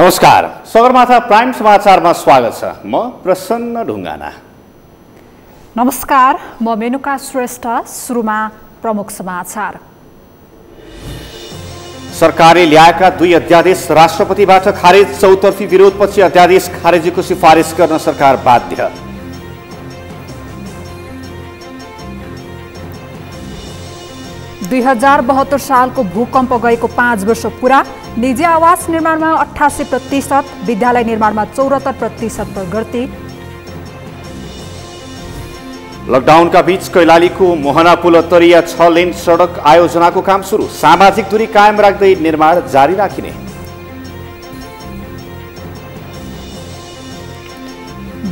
नमस्कार, सगरमाथा प्राइम समाचारमा स्वागत छ। म प्रसन्न ढुङ्गाना। नमस्कार, म मेनुका श्रेष्ठ। सुरुमा प्रमुख समाचार। सरकारले ल्याएका 2 अध्यादेश राष्ट्रपतिबाट खारेज। चौतर्फी विरोधपछि अध्यादेश खारेजीको सिफारिस गर्न सरकार बाध्य। दुई 2072 सालको भूकम्प गएको 5 वर्ष पुरा। निजी आवास निर्माणमा 88%, विद्यालय निर्माणमा 74% प्रगति। लकडाउनका बीच कैलालीको मोहना पुल अत्तरिया 6 लेन सडक आयोजनाको काम सुरु। सामाजिक दूरी कायम राख्दै निर्माण जारी राखिने।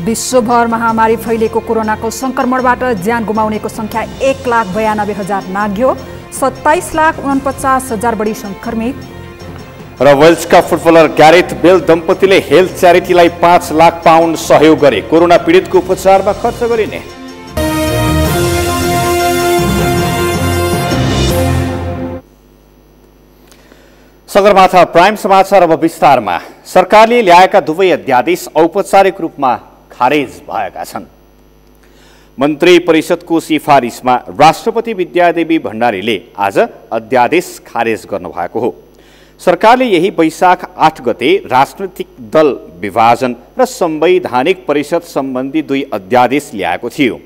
विश्वभर महामारी फैलिएको कोरोनाको संक्रमणबाट ज्यान गुमाउनेको संख्या 1,92,000 नाग्यो। 27,49,000 बढी संक्रमित। र वेल्सका फुटबलर ग्यारेथ बेल दम्पतिले हेल्थ च्यारिटीलाई 5 लाख पाउन्ड सहयोग गरे। कोरोना पीडितको उपचारमा खर्च गरिने। सगरमाथा प्राइम समाचार अब विस्तारमा। सरकारले ल्याएका 2 अध्यादेश औपचारिक रूपमा खारेज भएका छन्। मन्त्री परिषदको सिफारिसमा राष्ट्रपति विद्यादेवी भण्डारीले आज अध्यादेश खारेज गर्नुभएको हो। सरकारले यही वैशाख 8 गते राजनैतिक दल विभाजन र संवैधानिक परिषद सम्बन्धी 2 अध्यादेश ल्याएको थियो।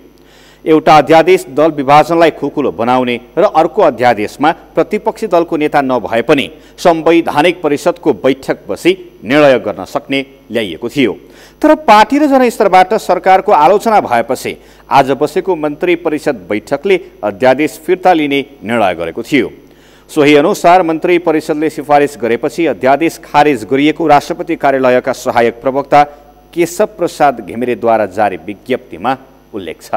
एउटा अध्यादेश दल विभाजनलाई खुकुलो बनाउने र अर्को अध्यादेशमा प्रतिपक्षी दलको नेता नभए पनि संवैधानिक परिषदको बैठक बसी निर्णय गर्न सक्ने ल्याइएको थियो। तर पार्टी र जनस्तरबाट सरकारको आलोचना भएपछि आज बसेको मन्त्री परिषद बैठकले अध्यादेश फिर्ता लिने निर्णय गरेको थियो। सोही अनुसार मन्त्री परिषदले सिफारिस गरेपछि अध्यादेश खारेज गरिएको राष्ट्रपति कार्यालयका सहायक प्रवक्ता केशव प्रसाद घिमिरेद्वारा जारी विज्ञप्तिमा उल्लेख छ।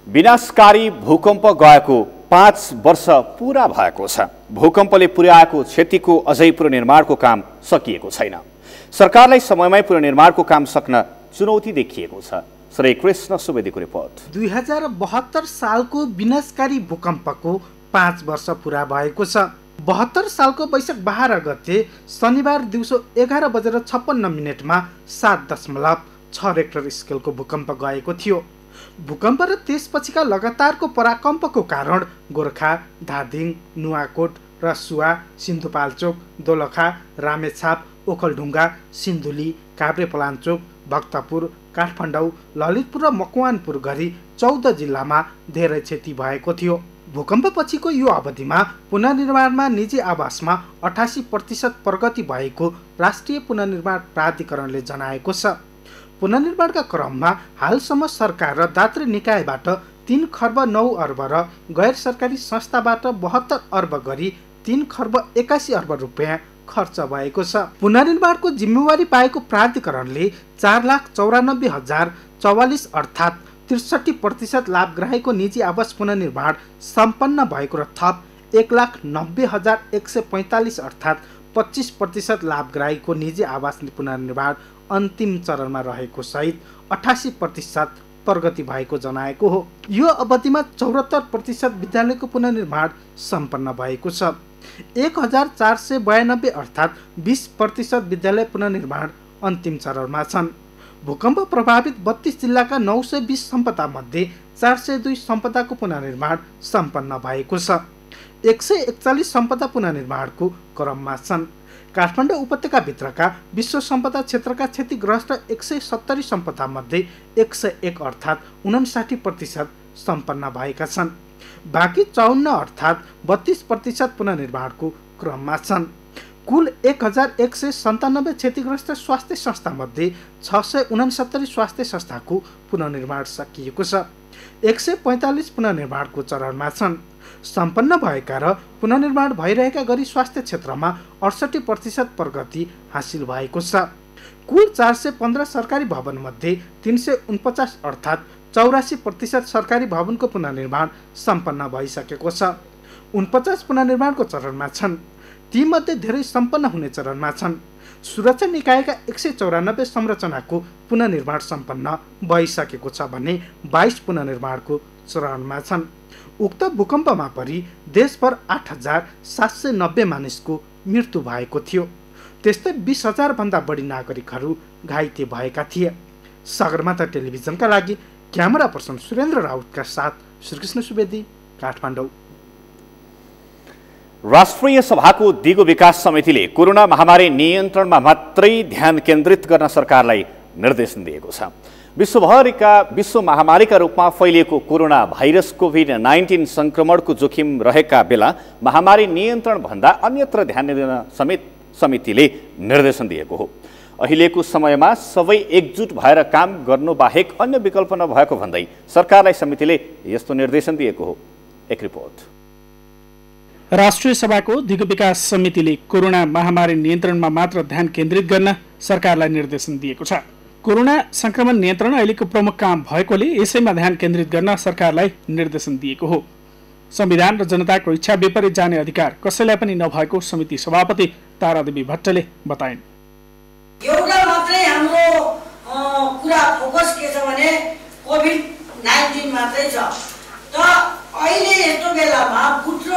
विनाशकारी भूकम्प गएको 5 वर्ष पूरा भएको छ। भूकम्पले पुर्याएको क्षतिको अझै पुनर्निर्माणको काम सकिएको छैन। सरकारलाई समयमै पुनर्निर्माणको काम सक्न चुनौती देखिएको छ। श्री कृष्ण सुवेदीको रिपोर्ट। 2072 सालको विनाशकारी भूकम्पको 5 वर्ष पूरा भएको छ। 72 सालको वैशाख 12 गते शनिबार दिउँसो 11:56 7.6 रेक्टर स्केलको भूकम्प गएको थियो। भूकम्प र त्यसपछिका लगातारको पराकम्पको कारण गोर्खा, धादिङ, नुवाकोट, रसुवा, सिन्धुपाल्चोक, दोलखा, रामेछाप, ओखलढुङ्गा, सिन्धुली, काभ्रेपलाञ्चोक, भक्तपुर, काठमाडौँ, ललितपुर र मकवानपुर गरी 14 जिल्लामा धेरै क्षति भएको थियो। भूकम्पपछिको यो अवधिमा पुनर्निर्माणमा निजी आवासमा 88% प्रगति भएको राष्ट्रिय पुनर्निर्माण प्राधिकरणले जनाएको छ। पुनर्निर्माणका क्रममा हालसम्म सरकार र दात्री निकायबाट 3 खर्ब 9 अर्ब र गैर सरकारी संस्थाबाट 72 अर्ब गरी 3 खर्ब 81 अर्ब रुपियाँ खर्च भएको छ। पुनर्निर्माणको जिम्मेवारी पाएको प्राधिकरणले 4,94,044 अर्थात् 63% लाभग्राहीको निजी आवास पुनर्निर्माण सम्पन्न भएको र थप 1,90,145 अर्थात् 25% लाभग्राहीको निजी आवास पुनर्निर्माण अन्तिम चरणमा रहेको सहित 88% प्रगति भएको जनाएको हो। यो अवधिमा 74% विद्यालयको पुनर्निर्माण सम्पन्न भएको छ। 1,492 अर्थात् 20% विद्यालय पुनर्निर्माण अन्तिम चरणमा छन्। भूकम्प प्रभावित 32 जिल्लाका 920 सम्पदा मध्ये 402 सम्पदाको पुनर्निर्माण सम्पन्न भएको छ। 141 सम्पदा पुनर्निर्माणको क्रममा छन्। काठमाडौँ उपत्यकाभित्रका विश्व सम्पदा क्षेत्रका क्षतिग्रस्त 170 सम्पदा मध्ये 101 अर्थात् 59% सम्पन्न भएका छन्। बाँकी 54 अर्थात् 32% पुनर्निर्माणको क्रममा छन्। कुल 1,197 क्षतिग्रस्त स्वास्थ्य संस्था मध्ये 669 स्वास्थ्य संस्थाको पुनर्निर्माण सकिएको छ। 145 पुनर्निर्माणको चरणमा छन्। सम्पन्न भएका र पुनर्निर्माण भइरहेका गरी स्वास्थ्य क्षेत्रमा 68% प्रगति हासिल भएको छ। कुल 415 सरकारी भवन मध्ये 349 अर्थात् 84% सरकारी भवनको पुनर्निर्माण सम्पन्न भइसकेको छ। 49 पुनर्निर्माणको चरणमा छन्। तीमध्ये धेरै सम्पन्न हुने चरणमा छन्। सुरक्षा निकायका 194 संरचनाको पुनर्निर्माण सम्पन्न भइसकेको छ भने 22 पुनर्निर्माणको चरणमा छन्। उक्त भूकम्पमा परि देशभर 8790 मानिसको मृत्यु भएको थियो। त्यस्तै 20,000 भन्दा बढी नागरिकहरू घाइते भएका थिए। सगरमाथा टेलिभिजनका लागि क्यामेरा पर्सन सुरेन्द्र राउतका साथ श्रीकृष्ण सुवेदी, काठमाडौँ। राष्ट्रिय सभाको दिगो विकास समितिले कोरोना महामारी नियन्त्रणमा मात्रै ध्यान केन्द्रित गर्न सरकारलाई निर्देशन दिएको छ। विश्व महामारीका रूपमा फैलिएको कोरोना भाइरस कोभिड-19 संक्रमणको जोखिम रहेका बेला महामारी नियन्त्रण भन्दा अन्यत्र ध्यान दिन समेत समितिले निर्देशन दिएको हो। अहिलेको समयमा सबै एकजुट भएर काम गर्नु बाहेक अन्य विकल्प नभएको भन्दै सरकारलाई समितिले यस्तो निर्देशन दिएको हो। एक रिपोर्ट। राष्ट्रिय सभाको दिगो विकास समितिले कोरोना महामारी नियन्त्रणमा मात्र ध्यान केन्द्रित गर्न सरकारलाई निर्देशन दिएको छ। कोरोना संक्रमण नियन्त्रण अहिलेको प्रमुख काम भएकोले यसैमा ध्यान केन्द्रित गर्न सरकारलाई निर्देशन दिएको हो। संविधान र जनताको इच्छा विपरीत जाने अधिकार कसैलाई पनि नभएको समिति सभापति तारादेवी भट्टले बताइन्। एउटा मात्रै हाम्रो कुरा फोकस के छ भने कोभिड-19 मात्रै छ। त अहिले यस्तो बेलामा गुट र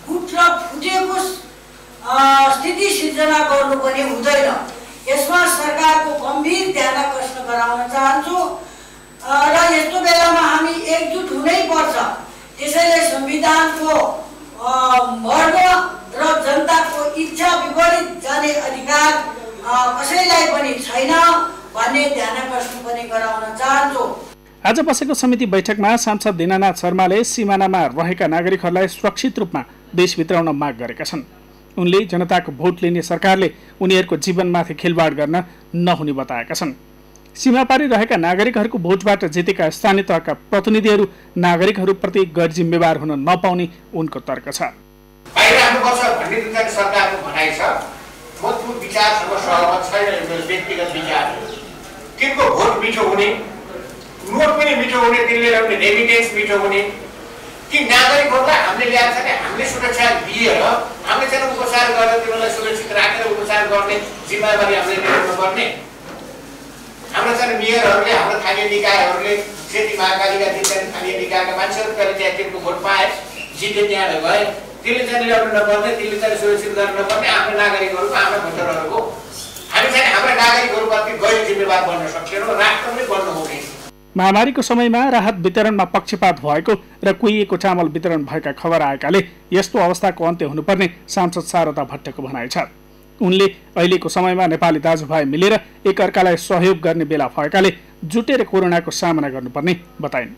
फुटेको स्थिति सिर्जना गर्नु पनि हुँदैन। यसमा सरकारको गम्भीर ध्यानाकर्षण गराउन चाहन्छु र यस्तो बेलामा हामी एकजुट हुनै पर्छ। त्यसैले संविधानको मर्म र जनताको इच्छा विपरीत जाने अधिकार कसैलाई पनि छैन भन्ने ध्यानाकर्षण पनि गराउन चाहन्छु। आज बसेको समिति बैठकमा सांसद दीनानाथ शर्माले सीमानामा रहेका नागरिकहरूलाई सुरक्षित रूपमा देश भित्राउन माग गरेका छन्। उनले जनताको भोट लिने सरकारले उनीहरूको जीवनमाथि खेलवाड गर्न नहुने बताएका छन्। सीमापारी रहेका नागरिकहरूको भोटबाट जितेका स्थानीय तहका प्रतिनिधिहरू नागरिकहरूप्रति गैर जिम्मेवार हुन नपाउने उनको तर्क छ। नोट पनि मिठो हुने, तिनले ल्याउने रेमिटेन्स मिठो हुने, कि नागरिकहरूलाई हामीले ल्याएको छ भने हामीले सुरक्षा दिएर हामीले चाहिँ उपचार गरेर तिनीहरूलाई सुरक्षित राखेर उपचार गर्ने जिम्मेवारी हामीले लिनुपर्ने। हाम्रो चाहिँ मेयरहरूले, हाम्रो स्थानीय निकायहरूले, खेती महाकालीका जिल्ला स्थानीय निकायका मान्छेहरू पहिले त्यहाँ तिनको भोट पाए, जिते त्यहाँ गए, त्यसले चाहिँ ल्याउनु नपर्ने, त्यसले चाहिँ सुरक्षित गर्नु नपर्ने आफ्नो नागरिकहरूको, आफ्नो भोटरहरूको। हामी चाहिँ हाम्रो नागरिकहरूप्रति गैर जिम्मेवार बन्न सक्छौँ, राष्ट्र पनि बन्न हुने। महामारीको समयमा राहत वितरणमा पक्षपात भएको र कुहिएको चामल वितरण भएका खबर आएकाले यस्तो अवस्थाको अन्त्य हुनुपर्ने सांसद शारदा भट्टको भनाइ छ। उनले अहिलेको समयमा नेपाली दाजुभाइ मिलेर एकअर्कालाई सहयोग गर्ने बेला भएकाले जुटेर कोरोनाको सामना गर्नुपर्ने बताइन्।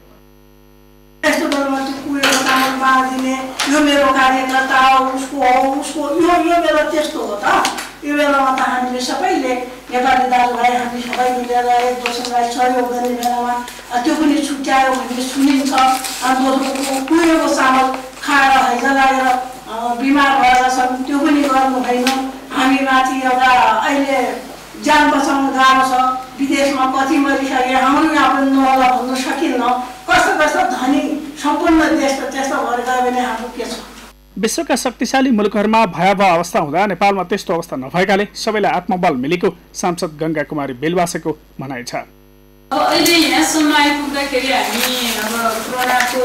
यस्तो बेलामा कुहिएको चामल बाँडिदिने, यो मेरो कार्यकर्ता हो, उसको हो, उसको यो बेला त्यस्तो हो त। यो बेलामा त हामीले सबैले नेपाली दाजुभाइ हामी सबै मिलेर एक दोस्रोलाई सहयोग गर्ने बेलामा त्यो पनि छुट्यायो भन्ने सुनिन्छ। दोस्रोको कुहिएको चामल खाएर हैजा लागेर बिमार भएर छन्, त्यो पनि गर्नु भएन। हामी माथि एउटा अहिले ज्यान बचाउनु गाह्रो छ। विदेशमा कति मरिसके, हाम्रो यहाँ पनि नहोला भन्न सकिन्न। कस्तो कस्तो धनी सम्पूर्ण देश त त्यस्तो भएर गयो भने हाम्रो के छ। विश्वका शक्तिशाली मुलुकहरूमा भयावह अवस्था हुँदा नेपालमा त्यस्तो अवस्था नभएकाले सबैलाई आत्मबल मिलेको सांसद गंगा कुमारी बेलवासेको भनाइ छ। अहिले यहाँसम्म आइपुग्दाखेरि हामी अब कोरोनाको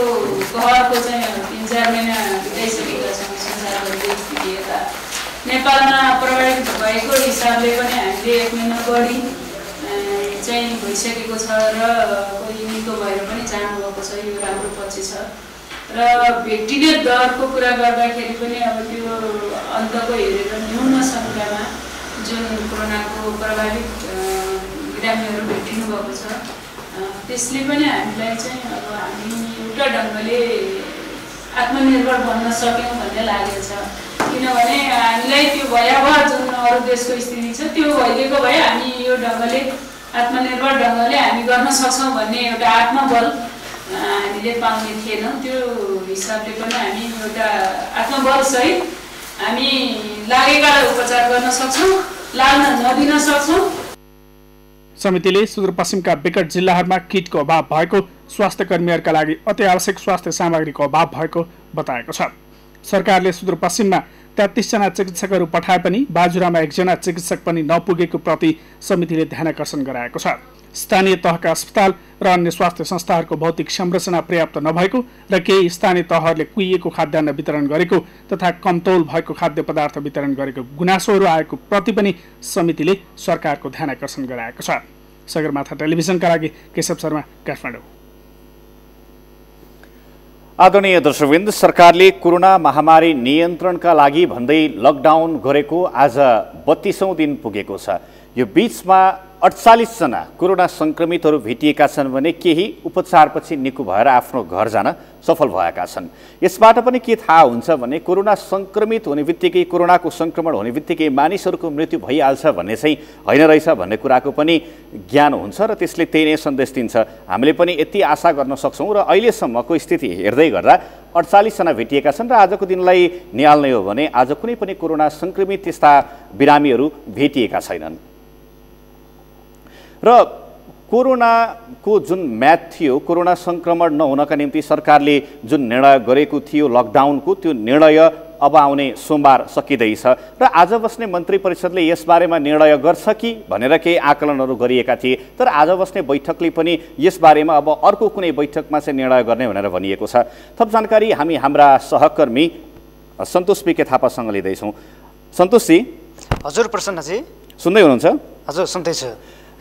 कहरको चाहिँ 3-4 महिना बिताइसकेका छौँ। संसारभरिको स्थिति यता नेपालमा प्रभावित भएको हिसाबले पनि हामीले 1 महिना बढी चाहिँ भइसकेको छ र कोही निको भएर पनि जानुभएको छ। यो राम्रो पक्ष छ र भेटिने दरको कुरा गर्दाखेरि पनि अब त्यो अन्तको हेरेर न्यून सङ्ख्यामा जुन कोरोनाको प्रभावित बिरामीहरू भेटिनु भएको छ त्यसले पनि हामीलाई चाहिँ अब हामी एउटा ढङ्गले आत्मनिर्भर बन्न सक्यौँ भन्ने लागेको छ। किनभने हामीलाई त्यो भयावह जुन अरू देशको स्थिति छ त्यो भइदिएको भए हामी यो ढङ्गले आत्मनिर्भर ढङ्गले हामी गर्न सक्छौँ भन्ने एउटा आत्मबल हामीले पाउने थिएनौँ। त्यो हिसाबले पनि हामी एउटा आत्मबलसहित हामी लागेकालाई उपचार गर्न सक्छौँ, लाग्न नदिन सक्छौँ। समितिले सुदूरपश्चिमका विकट जिल्लाहरूमा किटको अभाव भएको, स्वास्थ्य कर्मीहरूका लागि अति आवश्यक स्वास्थ्य सामग्रीको अभाव भएको बताएको छ। सरकारले सुदूरपश्चिममा 33 जना चिकित्सकहरू पठाए पनि बाजुरामा 1 जना चिकित्सक पनि नपुगेको प्रति समितिले ध्यानकर्षण गराएको छ। स्थानीय तहका अस्पताल र अन्य स्वास्थ्य संस्थाहरूको भौतिक संरचना पर्याप्त नभएको र केही स्थानीय तहहरूले कुहिएको खाद्यान्न वितरण गरेको तथा कमतौल भएको खाद्य पदार्थ वितरण गरेको गुनासोहरू आएको प्रति पनि समितिले सरकारको ध्यानकर्षण गराएको छ। सगरमाथा टेलिभिजनका लागि केशव शर्मा, काठमाडौँ। आदरणीय दर्शकवृन्द, सरकारले कोरोना महामारी नियन्त्रणका लागि भन्दै लकडाउन गरेको आज 32औं दिन पुगेको छ। यो बीचमा 48 जना कोरोना संक्रमितहरू भेटिएका छन् भने केही उपचारपछि निको भएर आफ्नो घर जान सफल भएका छन्। यसबाट पनि के थाहा हुन्छ भने कोरोना संक्रमित हुने बित्तिकै, कोरोनाको संक्रमण हुने बित्तिकै मानिसहरूको मृत्यु भइहाल्छ भन्ने चाहिँ होइन रहेछ भन्ने कुराको पनि ज्ञान हुन्छ र त्यसले त्यही नै सन्देश दिन्छ। हामीले पनि यति आशा गर्न सक्छौँ र अहिलेसम्मको स्थिति हेर्दै गर्दा 48 जना भेटिएका छन् र आजको दिनलाई निहाल्ने हो भने आज कुनै पनि कोरोना संक्रमित त्यस्ता बिरामीहरू भेटिएका छैनन्। र कोरोनाको जुन म्याद थियो, कोरोना संक्रमण नहुनका निम्ति सरकारले जुन निर्णय गरेको थियो लकडाउनको, त्यो निर्णय अब आउने सोमबार सकिँदैछ र आज बस्ने मन्त्री परिषदले यसबारेमा निर्णय गर्छ कि भनेर केही आकलनहरू गरिएका थिए। तर आज बस्ने बैठकले पनि यसबारेमा अब अर्को कुनै बैठकमा चाहिँ निर्णय गर्ने भनेर भनिएको छ। थप जानकारी हामी हाम्रा सहकर्मी सन्तोष पी के थापासँग लिँदैछौँ। सन्तोषजी। हजुर प्रसन्नजी, सुन्दै हुनुहुन्छ? हजुर सुन्दैछु।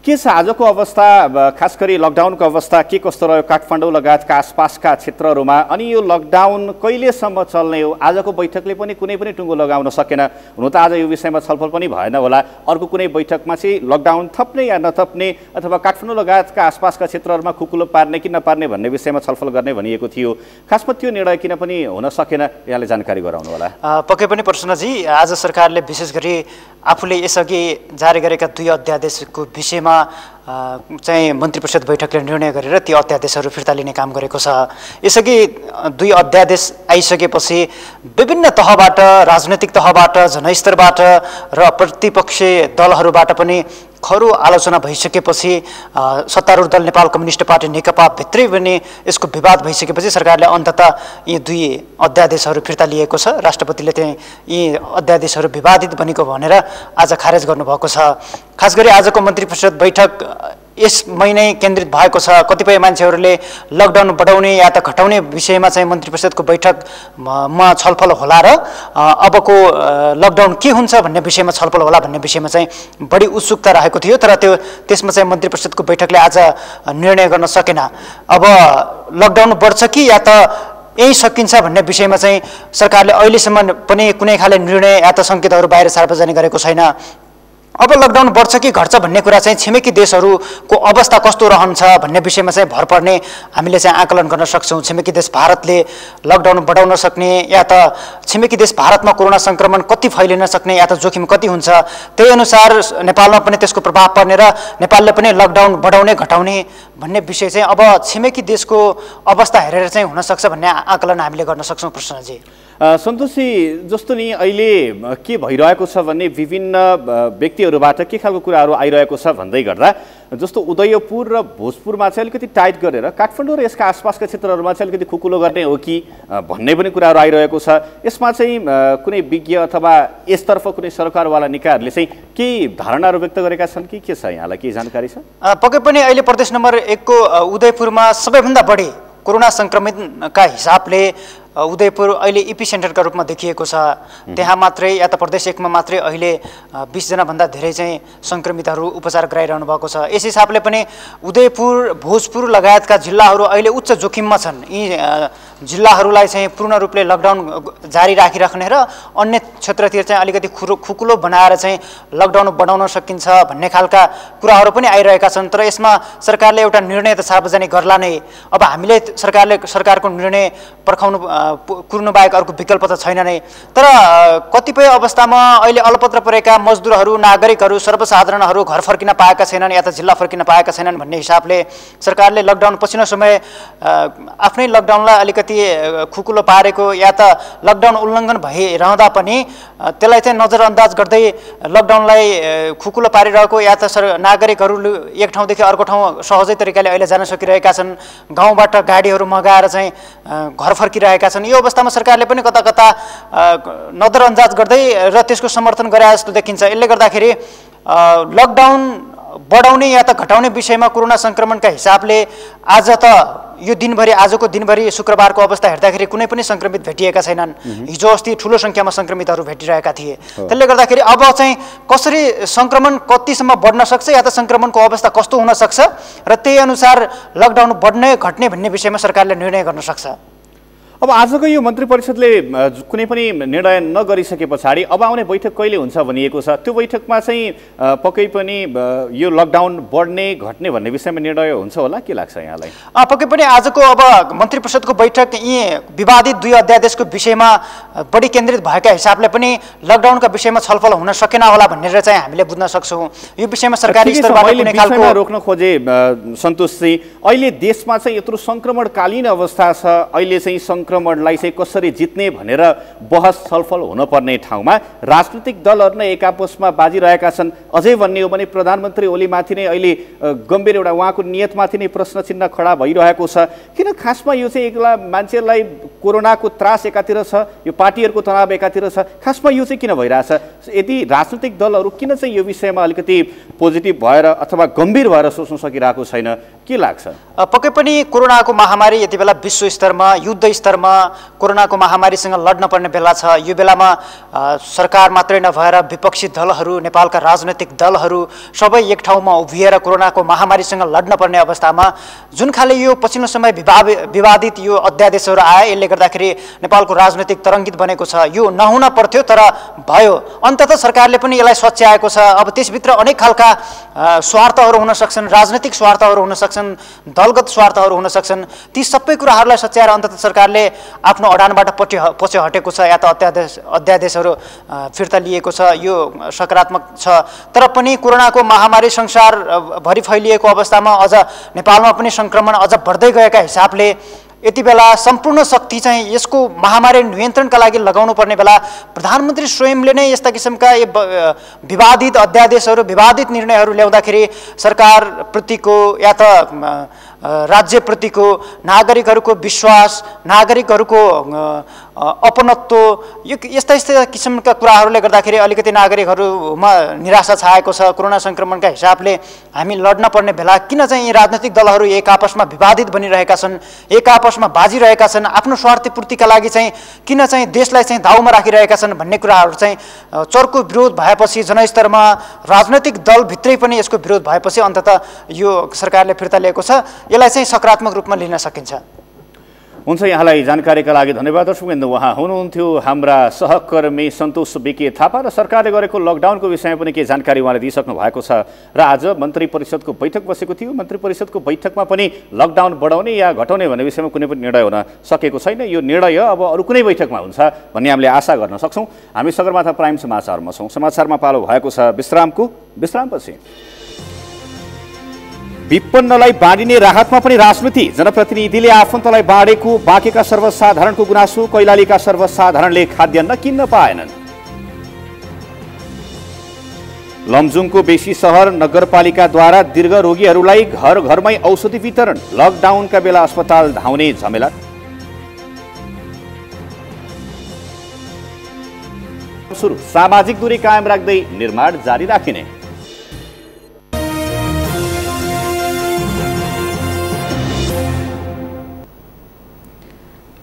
के छ आजको अवस्था, खास गरी लकडाउनको अवस्था के कस्तो रह्यो काठमाडौँ लगायतका आसपासका क्षेत्रहरूमा? अनि यो लकडाउन कहिलेसम्म चल्ने हो? आजको बैठकले पनि कुनै पनि टुङ्गो लगाउन सकेन। हुन त आज यो विषयमा छलफल पनि भएन होला। अर्को कुनै बैठकमा चाहिँ लकडाउन थप्ने या नथप्ने अथवा काठमाडौँ लगायतका आसपासका क्षेत्रहरूमा खुकुलो पार्ने कि नपार्ने भन्ने विषयमा छलफल गर्ने भनिएको थियो। खासमा त्यो निर्णय किन पनि हुन सकेन, यहाँले जानकारी गराउनु होला। पक्कै पनि प्रसन्नजी, आज सरकारले विशेष गरी आफूले यसअघि जारी गरेका 2 अध्यादेशको विषयमा चाहिँ मन्त्री परिषद बैठकले निर्णय गरेर ती अध्यादेशहरू फिर्ता लिने काम गरेको छ। यसअघि 2 अध्यादेश आइसकेपछि विभिन्न तहबाट, राजनैतिक तहबाट, जनस्तरबाट र प्रतिपक्षी दलहरूबाट पनि खरो आलोचना भइसकेपछि सत्तारूढ दल नेपाल कम्युनिस्ट पार्टी नेकपा भित्रै पनि यसको विवाद भइसकेपछि सरकारले अन्ततः यी 2 अध्यादेशहरू फिर्ता लिएको छ। राष्ट्रपतिले चाहिँ यी अध्यादेशहरू विवादित बनेको भनेर आज खारेज गर्नुभएको छ। खास गरी आजको मन्त्री परिषद बैठक यसमै नै केन्द्रित भएको छ। कतिपय मान्छेहरूले लकडाउन बढाउने या त घटाउने विषयमा चाहिँ मन्त्री परिषदको बैठकमा छलफल होला र अबको लकडाउन के हुन्छ भन्ने विषयमा छलफल होला भन्ने विषयमा चाहिँ बढी उत्सुकता रहेको थियो। तर त्यसमा चाहिँ मन्त्री परिषदको बैठकले आज निर्णय गर्न सकेन। अब लकडाउन बढ्छ कि या त यही सकिन्छ भन्ने विषयमा चाहिँ सरकारले अहिलेसम्म पनि कुनै खाले निर्णय या त सङ्केतहरू बाहिर सार्वजनिक गरेको छैन। अब लकडाउन बढ्छ कि घट्छ भन्ने कुरा चाहिँ छिमेकी देशहरूको अवस्था कस्तो रहन्छ भन्ने विषयमा चाहिँ भर पर्ने हामीले चाहिँ आकलन गर्न सक्छौँ। छिमेकी देश भारतले लकडाउन बढाउन सक्ने या त छिमेकी देश भारतमा कोरोना संक्रमण कति फैलिन सक्ने या त जोखिम कति हुन्छ, त्यही अनुसार नेपालमा पनि त्यसको प्रभाव पर्ने र नेपालले पनि लकडाउन बढाउने घटाउने भन्ने विषय चाहिँ अब छिमेकी देशको अवस्था हेरेर चाहिँ हुनसक्छ भन्ने आकलन हामीले गर्न सक्छौँ। प्रश्नजी सन्तोषी, जस्तो नि अहिले के भइरहेको छ भने विभिन्न व्यक्तिहरूबाट के खालको कुराहरू आइरहेको छ भन्दै गर्दा जस्तो उदयपुर र भोजपुरमा चाहिँ अलिकति टाइट गरेर काठमाडौँ र यसका आसपासका क्षेत्रहरूमा चाहिँ अलिकति खुकुलो गर्ने हो कि भन्ने पनि कुराहरू आइरहेको छ। यसमा चाहिँ कुनै विज्ञ अथवा यसतर्फ कुनै सरकारवाला निकायहरूले चाहिँ केही धारणाहरू व्यक्त गरेका छन् कि के छ? यहाँलाई केही जानकारी छ? पक्कै पनि अहिले प्रदेश नम्बर 1 को उदयपुरमा सबैभन्दा बढी कोरोना संक्रमितका हिसाबले उदयपुर अहिले इपी सेन्टरका रूपमा देखिएको छ। त्यहाँ मात्रै या त प्रदेश 1 मा मात्रै अहिले 20 जनाभन्दा धेरै चाहिँ सङ्क्रमितहरू उपचार गराइरहनु भएको छ। यस हिसाबले पनि उदयपुर, भोजपुर लगायतका जिल्लाहरू अहिले उच्च जोखिममा छन्। यी जिल्लाहरूलाई चाहिँ पूर्ण रूपले लकडाउन जारी राखिराख्ने र अन्य क्षेत्रतिर चाहिँ अलिकति खुकुलो बनाएर चाहिँ लकडाउन बढाउन सकिन्छ भन्ने खालका कुराहरू पनि आइरहेका छन्। तर यसमा सरकारले एउटा निर्णय त सार्वजनिक गर्ला नै। अब हामीले सरकारको निर्णय पर्खाउनु कुर्नु बाहेक अर्को विकल्प त छैन नै। तर कतिपय अवस्थामा अहिले अलपत्र परेका मजदुरहरू, नागरिकहरू, सर्वसाधारणहरू घर फर्किन पाएका छैनन् या त जिल्ला फर्किन पाएका छैनन् भन्ने हिसाबले सरकारले लकडाउन पछिल्लो समय आफ्नै लकडाउनलाई अलिकति खुकुलो पारेको या त लकडाउन उल्लङ्घन भइरहँदा पनि त्यसलाई चाहिँ नजरअन्दाज गर्दै लकडाउनलाई खुकुलो पारिरहेको या त नागरिकहरू एक ठाउँदेखि अर्को ठाउँ सहजै तरिकाले अहिले जान सकिरहेका छन्। गाउँबाट गाडीहरू मगाएर चाहिँ घर फर्किरहेका छन्। यो अवस्थामा सरकारले पनि कता कता नजरअन्दाज गर्दै र त्यसको समर्थन गरे जस्तो देखिन्छ। यसले गर्दाखेरि लकडाउन बढाउने या त घटाउने विषयमा कोरोना संक्रमणका हिसाबले आज त यो दिनभरि आजको दिनभरि शुक्रबारको अवस्था हेर्दाखेरि कुनै पनि संक्रमित भेटिएका छैनन्। हिजो अस्ति ठुलो संख्यामा संक्रमितहरू भेटिरहेका थिए। त्यसले गर्दाखेरि अब चाहिँ कसरी संक्रमण कतिसम्म बढ्न सक्छ या त संक्रमणको अवस्था कस्तो हुन सक्छ र त्यही अनुसार लकडाउन बढ्ने घट्ने भन्ने विषयमा सरकारले निर्णय गर्न सक्छ। अब आजको यो मन्त्री परिषदले कुनै पनि निर्णय नगरिसके पछाडि अब आउने बैठक कहिले हुन्छ भनिएको छ। त्यो बैठकमा चाहिँ पक्कै पनि यो लकडाउन बढ्ने घट्ने भन्ने विषयमा निर्णय हुन्छ होला, के लाग्छ यहाँलाई? पक्कै पनि आजको अब मन्त्री परिषदको बैठक यी विवादित 2 अध्यादेशको विषयमा बढी केन्द्रित भएका हिसाबले पनि लकडाउनका विषयमा छलफल हुन सकेन होला भनेर चाहिँ हामीले बुझ्न सक्छौँ। यो विषयमा सरकारी स्तरबाट कुनै खालको रोक्न खोजे सन्तोषजी, अहिले देशमा चाहिँ यत्रो संक्रमणकालीन अवस्था छ, अहिले चाहिँ संक्रमणलाई चाहिँ कसरी जित्ने भनेर बहस छलफल हुनपर्ने ठाउँमा राजनीतिक दलहरू नै एक आपसमा बाजिरहेका छन्। अझै भन्ने हो भने प्रधानमन्त्री ओलीमाथि नै अहिले गम्भीर एउटा उहाँको नियतमाथि नै प्रश्न चिन्ह खडा भइरहेको छ। किन खासमा यो चाहिँ एक्ला मान्छेलाई कोरोनाको त्रास एकातिर छ, यो पार्टीहरूको तनाव एकातिर छ, खासमा यो चाहिँ किन भइरहेछ? यदि राजनीतिक दलहरू किन चाहिँ यो विषयमा अलिकति पोजिटिभ भएर अथवा गम्भीर भएर सोच्न सकिरहेको छैन, के लाग्छ? पक्कै पनि कोरोनाको महामारी यति बेला विश्व स्तरमा युद्ध स्तरमा कोरोनाको महामारीसँग लड्न पर्ने बेला छ। यो बेलामा सरकार मात्रै नभएर विपक्षी दलहरू, नेपालका राजनैतिक दलहरू सबै एक ठाउँमा उभिएर कोरोनाको महामारीसँग लड्न पर्ने अवस्थामा जुन खाले यो पछिल्लो समय विवादित यो अध्यादेशहरू आए, यसले गर्दाखेरि नेपालको राजनैतिक तरङ्गित बनेको छ। यो नहुन पर्थ्यो तर भयो। अन्ततः सरकारले पनि यसलाई सच्याएको छ। अब त्यसभित्र अनेक खालका स्वार्थहरू हुन सक्छन्, राजनैतिक स्वार्थहरू हुन सक्छन्, दलगत स्वार्थहरू हुन सक्छन्। ती सबै कुराहरूलाई सच्याएर अन्ततः सरकारले आफ्नो अडानबाट पछि हटेको छ या त अध्यादेशहरू फिर्ता लिएको छ। यो सकारात्मक छ। तर पनि कोरोनाको महामारी संसारभरि फैलिएको अवस्थामा अझ नेपालमा पनि संक्रमण अझ बढ्दै गएका हिसाबले यति बेला सम्पूर्ण शक्ति चाहिँ यसको महामारी नियन्त्रणका लागि लगाउनु पर्ने बेला प्रधानमन्त्री स्वयंले नै यस्ता किसिमका विवादित अध्यादेशहरू, विवादित निर्णयहरू ल्याउँदाखेरि सरकारप्रतिको या त राज्यप्रतिको नागरिकहरूको विश्वास, नागरिकहरूको अपनत्व, यो यस्ता किसिमका कुराहरूले गर्दाखेरि अलिकति नागरिकहरूमा निराशा छाएको छ। कोरोना संक्रमणका हिसाबले हामी लड्न पर्ने बेला किन चाहिँ यी राजनैतिक दलहरू एक आपसमा विवादित बनिरहेका छन्, एक आपसमा बाजिरहेका छन्, आफ्नो स्वार्थपूर्तिका लागि चाहिँ किन चाहिँ देशलाई चाहिँ दाउमा राखिरहेका छन् भन्ने कुराहरू चाहिँ चर्को विरोध भएपछि जनस्तरमा राजनैतिक दलभित्रै पनि यसको विरोध भएपछि अन्ततः यो सरकारले फिर्ता लिएको छ। यसलाई चाहिँ सकारात्मक रूपमा लिन सकिन्छ। हुन्छ, यहाँलाई जानकारीका लागि धन्यवाद। दर्शकवृन्द, उहाँ हुनुहुन्थ्यो हाम्रा सहकर्मी सन्तोष बिके थापा र सरकारले गरेको लकडाउनको विषयमा पनि केही जानकारी उहाँले दिइसक्नु भएको छ। र आज मन्त्री परिषदको बैठक बसेको थियो। मन्त्री परिषदको बैठकमा पनि लकडाउन बढाउने या घटाउने भन्ने विषयमा कुनै पनि निर्णय हुन सकेको छैन। यो निर्णय अब अरू कुनै बैठकमा हुन्छ भन्ने हामीले आशा गर्न सक्छौँ। हामी सगरमाथा प्राइम समाचारमा छौँ। समाचारमा पालो भएको छ विश्रामको। विश्रामपछि विपन्नलाई बाँडिने राहतमा पनि राजनीति। जनप्रतिनिधिले आफन्तलाई बाँडेको बाँकेका सर्वसाधारणको गुनासो। कैलालीका सर्वसाधारणले खाद्यान्न किन्न पाएनन्। लमजुङको बेसी सहर नगरपालिकाद्वारा दीर्घ रोगीहरूलाई घर घरमै औषधि वितरण। लकडाउनका बेला अस्पताल धाउने झमेला। सुरु सामाजिक दूरी कायम राख्दै निर्माण जारी राखिने।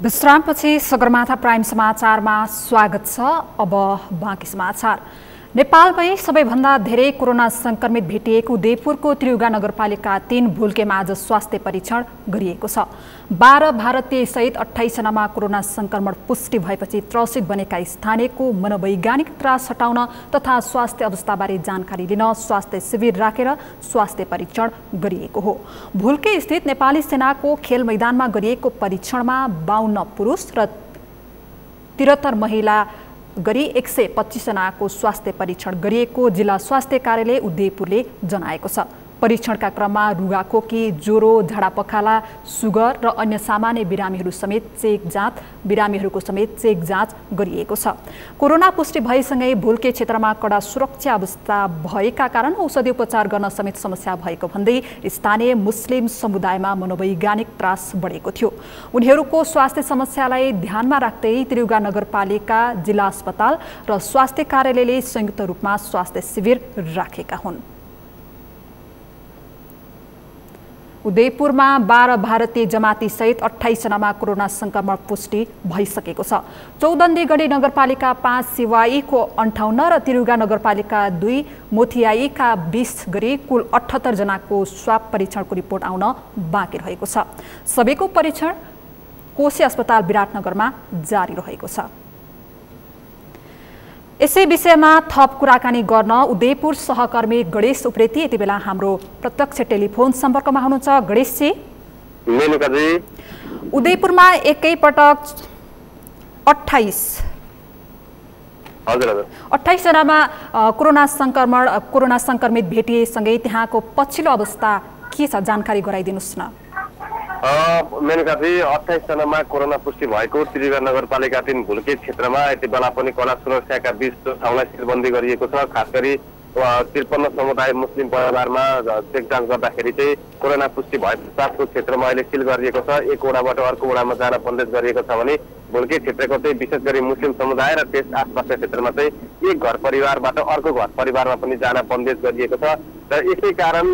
विश्रामपछि सगरमाथा प्राइम समाचारमा स्वागत छ। अब बाँकी समाचार। नेपालमै सबैभन्दा धेरै कोरोना संक्रमित भेटिएको उदयपुरको त्रियुगा नगरपालिका 3 भुल्केमा आज स्वास्थ्य परीक्षण गरिएको छ। 12 भारतीय सहित 28 जनामा कोरोना संक्रमण पुष्टि भएपछि त्रसित बनेका स्थानीयको मनोवैज्ञानिक त्रास हटाउन तथा स्वास्थ्य अवस्थाबारे जानकारी लिन स्वास्थ्य शिविर राखेर स्वास्थ्य परीक्षण गरिएको हो। भुल्के स्थित नेपाली सेनाको खेल मैदानमा गरिएको परीक्षणमा 52 पुरुष र 73 महिला गरी 125 जनाको स्वास्थ्य परीक्षण गरिएको जिल्ला स्वास्थ्य कार्यालय उदयपुरले जनाएको छ। परीक्षणका क्रममा रुगाखोकी, ज्वरो, झाडापखाला, सुगर र अन्य सामान्य बिरामीहरूको समेत चेक जाँच गरिएको छ। कोरोना पुष्टि भएसँगै भुल्के क्षेत्रमा कडा सुरक्षा अवस्था भएका कारण औषधि उपचार गर्न समेत समस्या भएको भन्दै स्थानीय मुस्लिम समुदायमा मनोवैज्ञानिक त्रास बढेको थियो। उनीहरूको स्वास्थ्य समस्यालाई ध्यानमा राख्दै त्रियुगा नगरपालिका, जिल्ला अस्पताल र स्वास्थ्य कार्यालयले संयुक्त रूपमा स्वास्थ्य शिविर राखेका हुन्। उदयपुरमा 12 भारतीय जमाती सहित 28 जनामा कोरोना संक्रमण पुष्टि भइसकेको छ। चौदण्डीगढी नगरपालिका 5, सिवाईको 58 र त्रियुगा नगरपालिका 2, मोथियाईका 20 गरी कुल 78 जनाको स्वाब परीक्षणको रिपोर्ट आउन बाँकी रहेको छ। सबैको परीक्षण कोशी अस्पताल विराटनगरमा जारी रहेको छ। यसै विषयमा थप कुराकानी गर्न उदयपुर सहकर्मी गणेश उप्रेती यति बेला हाम्रो प्रत्यक्ष टेलिफोन सम्पर्कमा हुनुहुन्छ। गणेशजी, उदयपुरमा एकैपटक 28 जनामा कोरोना संक्रमित भेटिएसँगै त्यहाँको पछिल्लो अवस्था के छ, जानकारी गराइदिनुहोस् न। मेनुकाजी 28 जनामा कोरोना पुष्टि भएको त्रियुगा नगरपालिका 3 भुल्के क्षेत्रमा यति बेला पनि कड़ा सुरक्षाका बीच ठाउँलाई सीलबन्दी गरिएको छ। खास गरी 53 समुदाय मुस्लिम परिवारमा चेक जाँच गर्दाखेरि चाहिँ कोरोना पुष्टि भए पश्चातको क्षेत्रमा अहिले सिल गरिएको छ। एक वडाबाट अर्को वडामा जान बन्देज गरिएको छ भने भुल्के क्षेत्रको चाहिँ विशेष गरी मुस्लिम समुदाय र त्यस आसपासका क्षेत्रमा चाहिँ एक घर परिवारबाट अर्को घर परिवारमा पनि जान बन्देज गरिएको छ। र यसै कारण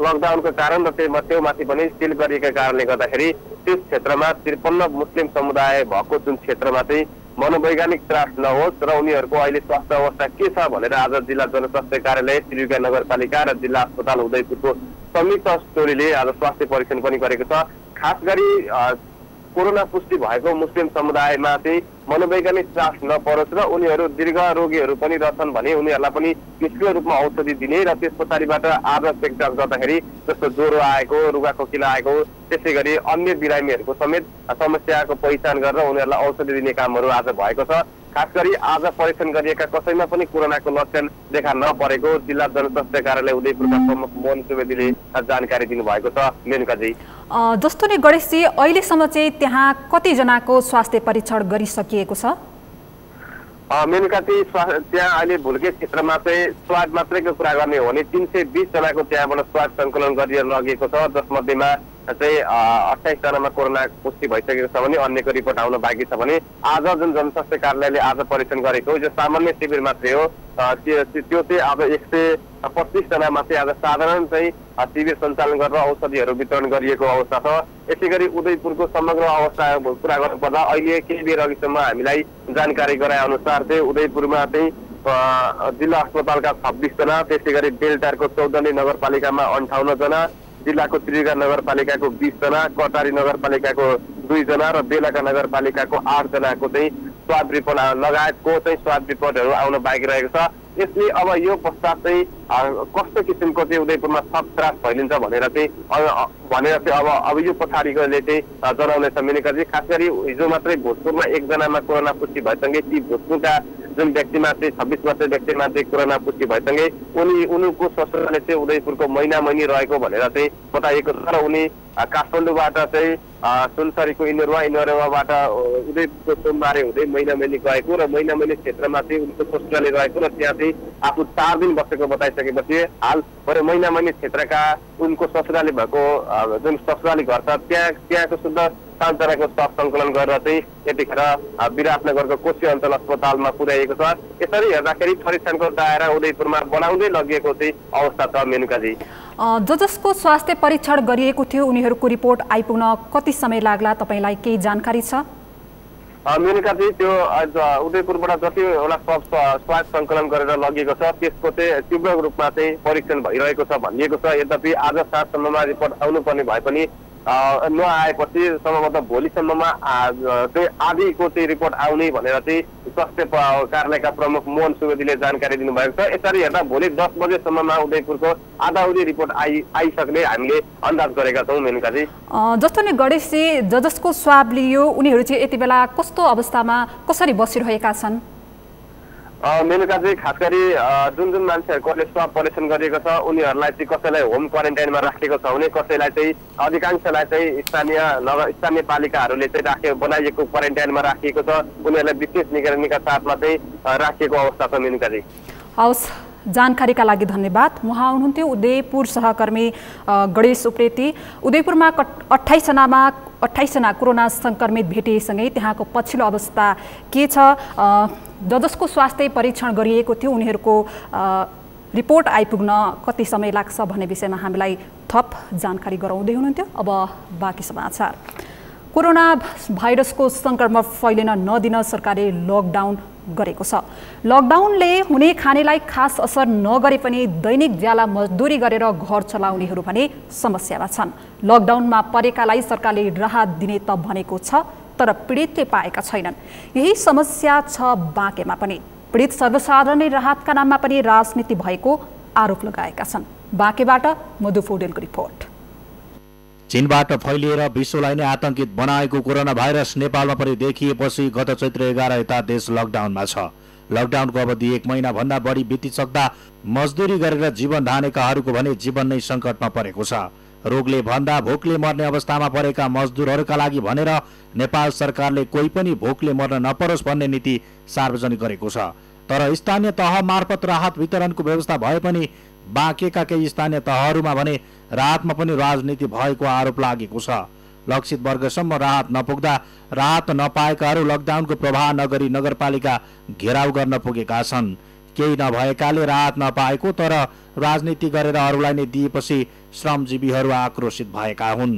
लकडाउनको कारण र त्योमाथि पनि सिल गरिएका कारणले गर्दाखेरि त्यस क्षेत्रमा 53 मुस्लिम समुदाय भएको जुन क्षेत्रमा चाहिँ मनोवैज्ञानिक त्रास नहोस् र उनीहरूको अहिले स्वास्थ्य अवस्था के छ भनेर आज जिल्ला जनस्वास्थ्य कार्यालय, त्रियुगा नगरपालिका र जिल्ला अस्पताल उदयपुरको संयुक्त टोलीले आज स्वास्थ्य परीक्षण पनि गरेको छ। खास गरी कोरोना पुष्टि भएको मुस्लिम समुदायमा चाहिँ मनोवैज्ञानिक त्रास नपरोस् र उनीहरू दीर्घ रोगीहरू पनि रहछन् भने उनीहरूलाई पनि निष्क्रिय रूपमा औषधि दिने र त्यस पछाडिबाट आज चेक जाँच गर्दाखेरि जस्तो ज्वरो आएको, रुगाखोकी आएको, त्यसै गरी अन्य बिरामीहरूको समेत समस्याको पहिचान गरेर उनीहरूलाई औषधि दिने कामहरू आज भएको छ। खास गरी आज परीक्षण गरिएका कसैमा पनि कोरोनाको लक्षण देखा नपरेको जिल्ला जनस्वास्थ्य कार्यालय उदयपुरका प्रमुख मोहन सुवेदीले जानकारी दिनुभएको छ। मेनुकाजी, जस्तो नै गणेशजी, अहिलेसम्म चाहिँ त्यहाँ कतिजनाको स्वास्थ्य परीक्षण गरिसकिएको छ? मेनुकाजी, त्यहाँ अहिले भुल्के क्षेत्रमा चाहिँ स्वाब मात्रैको कुरा गर्ने हो भने 320 जनाको त्यहाँबाट स्वाब सङ्कलन गरिएर लगेको छ, जसमध्येमा चाहिँ 28 जनामा कोरोना पुष्टि भइसकेको छ भने अन्यको रिपोर्ट आउन बाँकी छ भने आज जुन जनस्वास्थ्य कार्यालयले आज परीक्षण गरेको जो सामान्य शिविर मात्रै हो त्यो चाहिँ आज 125 जनामा चाहिँ आज साधारण चाहिँ शिविर सञ्चालन गरेर औषधिहरू वितरण गरिएको अवस्था छ। यसै गरी उदयपुरको समग्र अवस्था कुरा गर्नुपर्दा अहिले केही बेर अघिसम्म हामीलाई जानकारी गराए अनुसार चाहिँ उदयपुरमा चाहिँ जिल्ला अस्पतालका 26 जना, त्यसै गरी बेलटारको 14 नगरपालिकामा 58 जना, जिल्लाको त्रियुगा नगरपालिकाको 20 जना, कटारी नगरपालिकाको 2 जना र बेलाका नगरपालिकाको 8 जनाको चाहिँ स्वाब रिपोर्ट लगायतको चाहिँ स्वाब रिपोर्टहरू आउन बाँकी रहेको छ। यसले अब यो पश्चात चाहिँ कस्तो किसिमको चाहिँ उदयपुरमा थप त्रास फैलिन्छ भनेर चाहिँ अब यो पछाडिकोले चाहिँ जनाउनेछ। मेनुकाजी, खास गरी हिजो मात्रै भोजपुरमा 1 जनामा कोरोना पुष्टि भएसँगै ती भोजपुरका जुन व्यक्तिमा चाहिँ 26 वर्षीय व्यक्तिमा चाहिँ कोरोना पुष्टि भएसँगै उनको ससुराले चाहिँ उदयपुरको महिनामैनी रहेको भनेर चाहिँ बताइएको छ र उनी काठमाडौँबाट चाहिँ सुनसरीको इनोरवाबाट उदयपुरको सोमबारे हुँदै महिनामैनी गएको र महिनामैनी क्षेत्रमा चाहिँ उनको ससुराले रहेको र त्यहाँ चाहिँ आफू 4 दिन बसेको बताइसकेपछि हाल महिनामैनी क्षेत्रका उनको ससुराले भएको जुन ससुराली घर छ त्यहाँको शुद्ध 5 जनाको स्वाब सङ्कलन गरेर चाहिँ यतिखेर विराटनगरको कोशी अञ्चल अस्पतालमा पुर्याइएको छ। यसरी हेर्दाखेरि परीक्षणको दायरा उदयपुरमा बढाउँदै लगिएको चाहिँ अवस्था छ। मेनुकाजी, जसको स्वास्थ्य परीक्षण गरिएको थियो उनीहरूको रिपोर्ट आइपुग्न कति समय लाग्ला, तपाईँलाई केही जानकारी छ? मेनुकाजी, त्यो उदयपुरबाट जतिवटा स्वाब सङ्कलन गरेर लगिएको छ त्यसको चाहिँ तीव्र रूपमा चाहिँ परीक्षण भइरहेको छ भनिएको छ। यद्यपि आज 7 सम्ममा रिपोर्ट आउनुपर्ने भए पनि नआएपछि सम्भवतः भोलिसम्ममा चाहिँ आधीको चाहिँ रिपोर्ट आउने भनेर चाहिँ स्वास्थ्य कार्यालयका प्रमुख मोहन सुवेदीले जानकारी दिनुभएको छ। यसरी हेर्दा भोलि 10 बजेसम्ममा उदयपुरको आधाउधी रिपोर्ट आइसक्ने हामीले अन्दाज गरेका छौँ। मेनुकाजी, जस्तो नै गणेशजी, जसको स्वाब लियो उनीहरू चाहिँ यति बेला कस्तो अवस्थामा कसरी बसिरहेका छन्? मेनुकाजी खास गरी जुन जुन मान्छेहरूले स्वाब परीक्षण गरिएको छ उनीहरूलाई चाहिँ कसैलाई होम क्वारेन्टाइनमा राखेको छ भने कसैलाई चाहिँ अधिकांशलाई चाहिँ स्थानीय पालिकाहरूले चाहिँ बनाइएको क्वारेन्टाइनमा राखिएको छ। उनीहरूलाई विशेष निगरानीका साथमा चाहिँ राखिएको अवस्था छ मेनुकाजी। हवस्, जानकारीका लागि धन्यवाद। उहाँ हुनुहुन्थ्यो उदयपुर सहकर्मी गणेश उप्रेती। उदयपुरमा 28 जना कोरोना संक्रमित भेटिएसँगै त्यहाँको पछिल्लो अवस्था के छ, जसको स्वास्थ्य परीक्षण गरिएको थियो उनीहरूको रिपोर्ट आइपुग्न कति समय लाग्छ भन्ने विषयमा हामीलाई थप जानकारी गराउँदै हुनुहुन्थ्यो। अब बाँकी समाचार। कोरोना भाइरसको संक्रमण फैलिन नदिन सरकारले लकडाउन गरेको छ। लकडाउनले हुने खानेलाई खास असर नगरे पनि दैनिक ज्याला मजदुरी गरेर घर चलाउनेहरू भने समस्यामा छन्। लकडाउनमा परेकालाई सरकारले राहत दिने त भनेको छ, तर पीडितले पाएका छैनन्। यही समस्या छ बाँकेमा पनि। पीडित सर्वसाधारण राहतका नाममा पनि राजनीति भएको आरोप लगाएका छन्। बाँकेबाट मधु पौडेलको रिपोर्ट। चीनबाट फैलिएर विश्वलाई नै आतंकित बनाएको कोरोना भाइरस नेपालमा पनि देखिएपछि गत चैत्र 11 यता देश लकडाउनमा छ। लकडाउनको अवधि 1 महिना भन्दा बढी बितिसक्दा मजदुरी गरेर जीवन धानेकाहरूको भने जीवन नै सङ्कटमा परेको छ। रोगले भन्दा भोकले मर्ने अवस्थामा परेका मजदुरहरूका लागि भनेर नेपाल सरकारले कोही पनि भोकले मर्न नपरोस् भन्ने नीति सार्वजनिक गरेको छ। तर स्थानीय तह मार्फत राहत वितरणको व्यवस्था भए पनि बाँकेका केही स्थानीय तहहरूमा भने राहतमा पनि राजनीति भएको आरोप लागेको छ। लक्षित वर्गसम्म राहत नपुग्दा राहत नपाएकाहरू लकडाउनको प्रभाव नगरी नगरपालिका घेराउ गर्न पुगेका छन्। केही नभएकाले राहत नपाएको तर राजनीति गरेर अरूलाई नै दिएपछि श्रमजीवीहरू आक्रोशित भएका हुन्।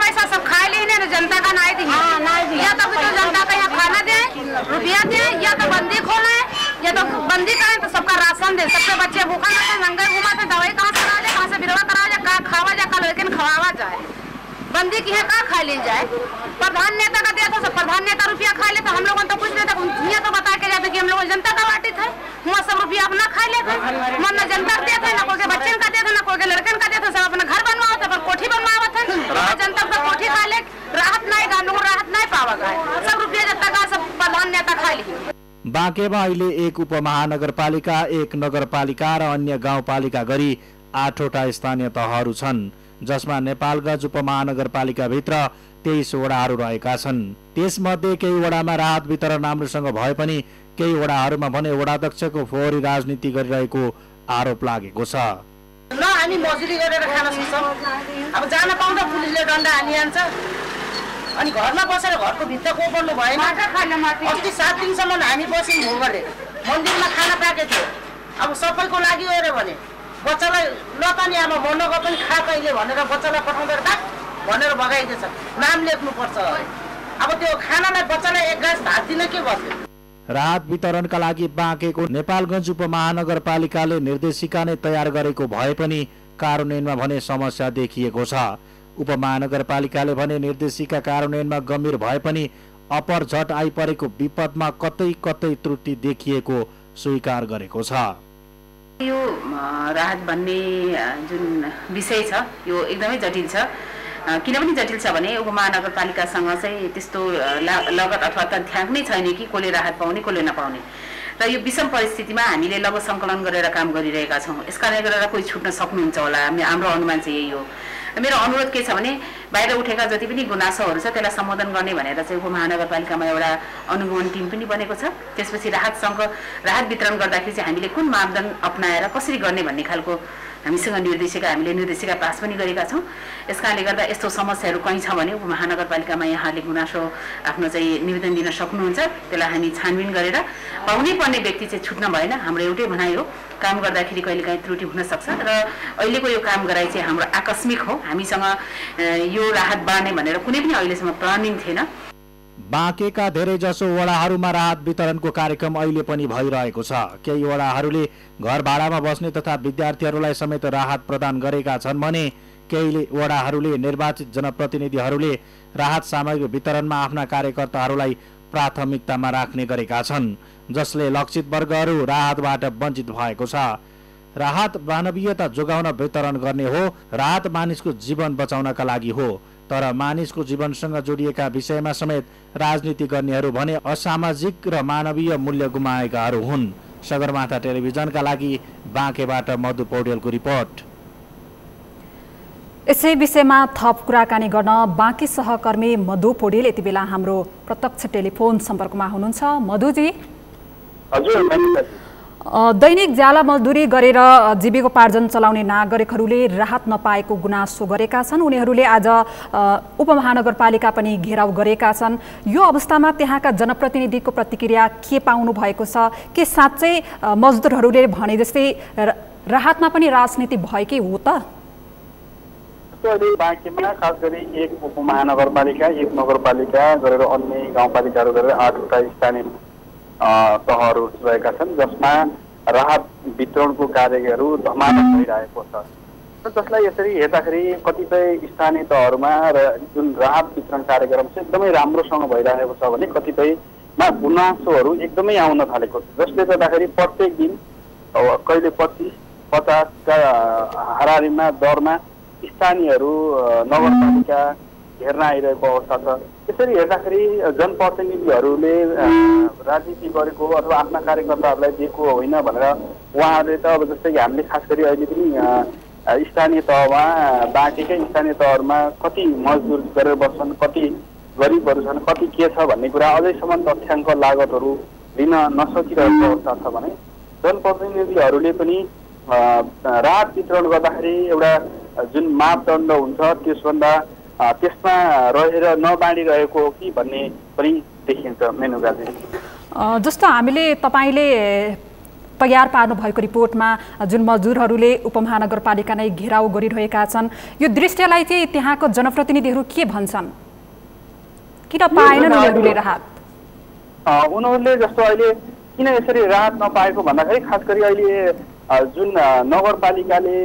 पैसा सब खा लेने जनता का नहीं दी, या तो कुछ जनता का यहाँ खाना दे, रुपया दे, या तो बंदी खोले, या तो बंदी करें तो सबका राशन दे। सबके बच्चे भूखा रहते, नंगे घुमाते, दवाई कहाँ से करा जाए, कहाँ से बिरवा करा जाए, कहाँ खावा जाए, कल लेकिन खवावा जाए। बंदी की है कहाँ खा ली जाए। प्रधान नेता का दिया था, सब प्रधान नेता रुपया खा लेता, हम लोगों तो कुछ नहीं था। ये तो बता के जाते कि हम लोग जनता का बाटी थे, वहाँ सब रुपया अपना खा लेते, मन न जनता का दिया था, न कोई के बच्चन का दिया था, न कोई के लड़कन का दिया था। सब अपना घर बनवा था, कोठी बनवा था, जनता का कोठी खा ले, राहत नहीं का, राहत नहीं पावा गए, सब रुपया जनता का सब प्रधान नेता खा लिए। बाँकेमा अहिले एक उपमहानगरपालिका, एक नगरपालिका र अन्य गाउँपालिका गरी 8वटा स्थानीय तहहरू छन्, जसमा नेपालगञ्ज उपमहानगरपालिकाभित्र 23 वडाहरू रहेका छन्। त्यसमध्ये केही वडामा राहत वितरण राम्रोसँग भए पनि केही वडाहरूमा भने वडाध्यक्षको फोहोरी राजनीति गरिरहेको आरोप लागेको छ। ल हामी मजुरी गरेर खान सक्छौँ, अब जान पाउँदा पुलिसले डन्डा हानिहाल्छ, अनि घरमा बसेर घरको भित्र कोपर्नु भएन। अस्ति 7 दिनसम्म हामी बस्यौँ भोगले, मन्दिरमा खाना पाएको थियो। अब सबैको लागि हो रे भने बच्चालाई ल त नि आमा म नगए पनि खा कहिले भनेर बच्चालाई पठाउँदा भनेर भगाइदिएछ। नाम लेख्नुपर्छ। अब त्यो खानालाई बच्चालाई 1 ग्लास भात दिन के गर्छ। राहत वितरणका लागि बाँकेको नेपालगञ्ज उपमहानगरपालिकाले निर्देशिका नै तयार गरेको भए पनि कार्यान्वयनमा भने समस्या देखिएको छ। उपमहानगरपालिकाले भने निर्देशिका कार्यान्वयनमा गम्भीर भए पनि अपर झट आइपरेको विपदमा कतै कतै त्रुटि देखिएको स्वीकार गरेको छ। यो राहत भन्ने जुन विषय छ यो एकदमै जटिल छ। किन पनि जटिल छ भने उपमहानगरपालिकासँग चाहिँ त्यस्तो लगत अथवा तथ्याङ्क नै छैन कि कसले राहत पाउने कसले नपाउने। र यो विषम परिस्थितिमा हामीले लगत सङ्कलन गरेर काम गरिरहेका छौँ। यसकारणले गरेर कोही छुट्न सक्नुहुन्छ होला, हाम्रो अनुमान चाहिँ यही हो। मेरो अनुरोध के छ भने बाहिर उठेका जति पनि गुनासोहरू छ त्यसलाई सम्बोधन गर्ने भनेर चाहिँ उपमहानगरपालिकामा एउटा अनुगमन टिम पनि बनेको छ। त्यसपछि राहत वितरण गर्दाखेरि चाहिँ हामीले कुन मापदण्ड अपनाएर कसरी गर्ने भन्ने खालको हामीसँग हामीले निर्देशिका पास पनि गरेका छौँ। यसकारणले गर्दा यस्तो समस्याहरू कहीँ छ भने उपमहानगरपालिकामा यहाँले गुनासो आफ्नो चाहिँ निवेदन दिन सक्नुहुन्छ। त्यसलाई हामी छानबिन गरेर पाउनै पर्ने व्यक्ति चाहिँ छुट्न भएन। हाम्रो एउटै भनाइ हो, काम गर्दाखेरि कहिलेकाहीँ त्रुटि हुन सक्छ र अहिलेको यो काम गराइ चाहिँ हाम्रो आकस्मिक हो। हामीसँग यो राहत बाँड्ने भनेर कुनै पनि अहिलेसम्म प्लानिङ थिएन। बाँकेका धेरैजसो वडाहरूमा राहत वितरणको कार्यक्रम अहिले पनि भइरहेको छ। केही वडाहरूले घर भाडामा बस्ने तथा विद्यार्थीहरूलाई समेत राहत प्रदान गरेका छन् भने केही वडाहरूले निर्वाचित जनप्रतिनिधिहरूले राहत सामग्री वितरणमा आफ्ना कार्यकर्ताहरूलाई प्राथमिकतामा राख्ने गरेका छन्, जसले लक्षित वर्गहरू राहतबाट वञ्चित भएको छ। राहत मानवीयता जोगाउन वितरण गर्ने हो, राहत मानिसको जीवन बचाउनका लागि हो। तर मानिसको जीवनसँग जोडिएका विषयमा समेत राजनीति गर्नेहरू भने असामाजिक र मानवीय मूल्य गुमाएकाहरू हुन्। सगरमाथा टेलिभिजनका लागि बाँकेबाट मधु पौडेलको रिपोर्ट। यसै विषयमा थप कुराकानी गर्न बाँकी सहकर्मी मधु पौडेल यति बेला हाम्रो प्रत्यक्ष टेलिफोन सम्पर्कमा हुनुहुन्छ। मधुजी, दैनिक ज्याला मजदुरी गरेर जीविकोपार्जन चलाउने नागरिकहरूले राहत नपाएको गुनासो गरेका छन्। उनीहरूले आज उपमहानगरपालिका पनि घेराउ गरेका छन्। यो अवस्थामा त्यहाँका जनप्रतिनिधिको प्रतिक्रिया के पाउनु भएको छ? के साँच्चै मजदुरहरूले भने जस्तै राहतमा पनि राजनीति भएकै हो त? अहिले बाँकीमा खास गरी एक उपमहानगरपालिका, एक नगरपालिका गरेर अन्य गाउँपालिकाहरू गरेर 8वटा स्थानीय तहहरू रहेका छन् जसमा राहत वितरणको कार्यहरू धमाधम भइरहेको छ। जसलाई यसरी हेर्दाखेरि कतिपय स्थानीय तहहरूमा र जुन राहत वितरण कार्यक्रम चाहिँ एकदमै राम्रोसँग भइरहेको छ भने कतिपयमा गुनासोहरू एकदमै आउन थालेको छ। जसले गर्दाखेरि प्रत्येक दिन कहिले 25-50 का हाराहारीमा दरमा स्थानीयहरू नगरपालिका हेर्न आइरहेको अवस्था छ। त्यसरी हेर्दाखेरि जनप्रतिनिधिहरूले राजनीति गरेको अथवा आफ्ना कार्यकर्ताहरूलाई दिएको होइन भनेर उहाँहरूले त अब जस्तै कि हामीले खास गरी अहिले पनि स्थानीय तहमा बाँकेकै स्थानीय तहहरूमा कति मजदुर गरेर बस्छन्, कति गरिबहरू छन्, कति के छ भन्ने कुरा अझैसम्म तथ्याङ्क लागतहरू लिन नसकिरहेको अवस्था छ भने जनप्रतिनिधिहरूले पनि राहत वितरण गर्दाखेरि एउटा जुन मापदण्ड हुन्छ त्यसमा रहेर नबाँडिरहेको हो कि भन्ने पनि देखिन्छ। मेनुकाजी, जस्तो हामीले तपाईँले तयार पार्नु भएको रिपोर्टमा जुन मजदुरहरूले उपमहानगरपालिका नै घेराउ गरिरहेका छन्, यो दृश्यलाई चाहिँ त्यहाँको जनप्रतिनिधिहरू के भन्छन्? किन पाएनन् उनीहरूले राहत? उनीहरूले जस्तो अहिले किन यसरी राहत नपाएको भन्दाखेरि खास गरी अहिले जुन नगरपालिकाले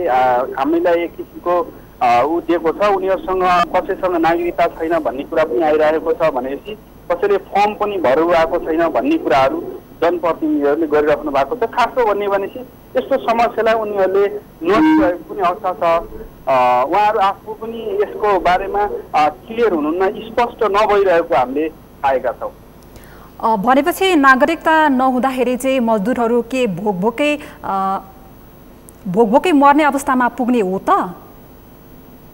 हामीलाई एक किसिमको दिएको छ, उनीहरूसँग कसैसँग नागरिकता छैन भन्ने कुरा पनि आइरहेको छ भनेपछि कसैले फर्म पनि भरिरहेको छैन भन्ने कुराहरू जनप्रतिनिधिहरूले गरिराख्नु भएको छ। खास हो भन्ने भनेपछि यस्तो समस्यालाई उनीहरूले नोटिरहेको पनि अवस्था छ। उहाँहरू आफू पनि यसको बारेमा क्लियर हुनुहुन्न, स्पष्ट नभइरहेको हामीले पाएका छौँ। भनेपछि नागरिकता नहुँदाखेरि चाहिँ मजदुरहरू के भोकभोकै मर्ने अवस्थामा पुग्ने हो त?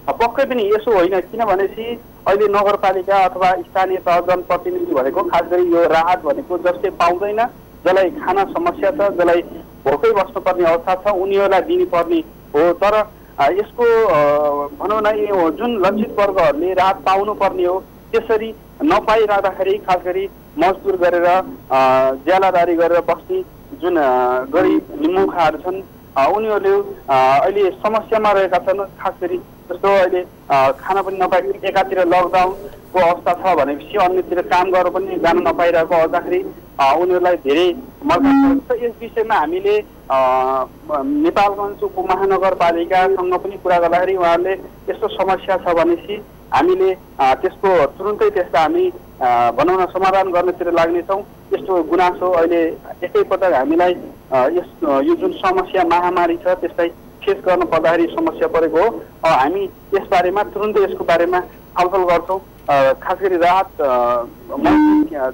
पक्कै पनि यसो होइन। किनभनेपछि अहिले नगरपालिका अथवा स्थानीय तह जनप्रतिनिधि भनेको खास गरी यो राहत भनेको जसले पाउँदैन, जसलाई खाना समस्या छ, जसलाई भोकै बस्नुपर्ने अवस्था छ, उनीहरूलाई दिनुपर्ने हो। तर यसको भनौँ न यो जुन लक्षित वर्गहरूले राहत पाउनुपर्ने हो त्यसरी नपाइरहँदाखेरि खास गरी मजदुर गरेर ज्यालादारी गरेर बस्ने जुन गरिब निमुखाहरू छन् उनीहरूले अहिले समस्यामा रहेका छन्। खास गरी जस्तो अहिले खाना पनि नपाएको, एकातिर लकडाउनको अवस्था छ भनेपछि अन्यतिर काम गरेर पनि जान नपाइरहेको हुँदाखेरि उनीहरूलाई धेरै मर्का छ। यस विषयमा हामीले नेपालगञ्ज उपमहानगरपालिकासँग पनि कुरा गर्दाखेरि उहाँहरूले यस्तो समस्या छ भनेपछि हामीले त्यसको तुरुन्तै त्यसलाई हामी भनौँ न समाधान गर्नेतिर लाग्नेछौँ। यस्तो गुनासो अहिले एकैपटक हामीलाई यो जुन समस्या महामारी छ त्यसलाई फेस गर्न पर्दाखेरि समस्या परेको हो। हामी यसबारेमा तुरुन्तै यसको बारेमा छलफल गर्छौँ। खास गरी राहत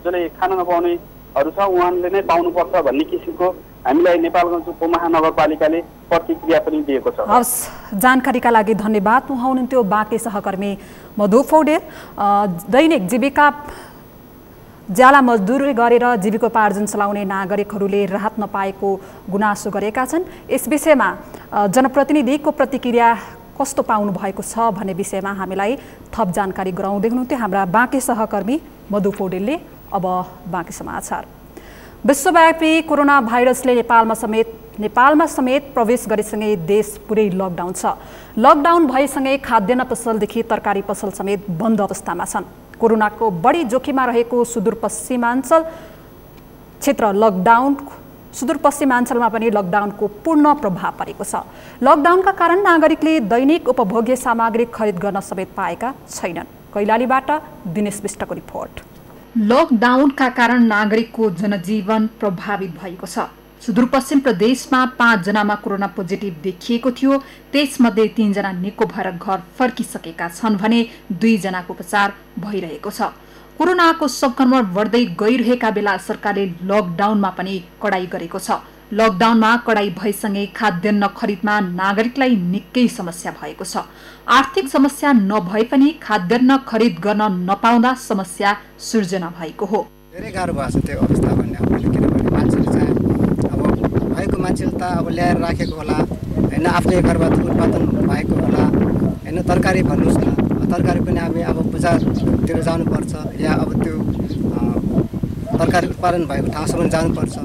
जसले खान नपाउनेहरू छ उहाँले नै पाउनुपर्छ भन्ने किसिमको हामीलाई नेपालगञ्ज उपमहानगरपालिकाले प्रतिक्रिया पनि दिएको छ। हवस्, जानकारीका लागि धन्यवाद। उहाँ हुनुहुन्थ्यो बाँके सहकर्मी मधु पौडेल। दैनिक जीविका ज्याला मजदुरी गरेर जीविकोपार्जन चलाउने नागरिकहरूले राहत नपाएको गुनासो गरेका छन्। यस विषयमा जनप्रतिनिधिको प्रतिक्रिया कस्तो पाउनु भएको छ भन्ने विषयमा हामीलाई थप जानकारी गराउँदै हुनुहुन्थ्यो हाम्रा बाँके सहकर्मी मधु पौडेलले। अब बाँकी समाचार। विश्वव्यापी कोरोना भाइरसले नेपालमा समेत प्रवेश गरेसँगै देश पुरै लकडाउन छ। लकडाउन भएसँगै खाद्यान्न पसलदेखि तरकारी पसल समेत बन्द अवस्थामा छन्। कोरोनाको बढी जोखिममा रहेको सुदूरपश्चिमाञ्चलमा पनि लकडाउनको पूर्ण प्रभाव परेको छ। लकडाउनका कारण नागरिकले दैनिक उपभोग्य सामग्री खरिद गर्न समेत पाएका छैनन्। कैलालीबाट दिनेश विष्टको रिपोर्ट। लकडाउनका कारण नागरिकको जनजीवन प्रभावित भएको छ। सुदूरपश्चिम प्रदेशमा 5 जनामा कोरोना पोजिटिभ देखिएको थियो। त्यसमध्ये 3 जना निको भएर घर फर्किसकेका छन् भने 2 जनाको उपचार भइरहेको छ। कोरोनाको संक्रमण बढ्दै गइरहेका बेला सरकारले लकडाउनमा पनि कडाई गरेको छ। लकडाउनमा कडाई भएसँगै खाद्यान्न खरिदमा नागरिकलाई निकै समस्या भएको छ। आर्थिक समस्या नभए पनि खाद्यान्न खरिद गर्न नपाउँदा समस्या सृजना भएको हो। धेरै गाह्रो भएको छ त्यो अवस्था भन्ने हामीले, किनभने मान्छेले चाहिँ अब भएको मान्छेले त अब ल्याएर राखेको होला हैन, आफ्नै घरबाट उत्पादन भएको होला हैन। तरकारी भन्नुहोस् न, तरकारी पनि हामी अब बजारतिर जानुपर्छ या अब त्यो तरकारी उत्पादन भएको ठाउँसम्म जानुपर्छ।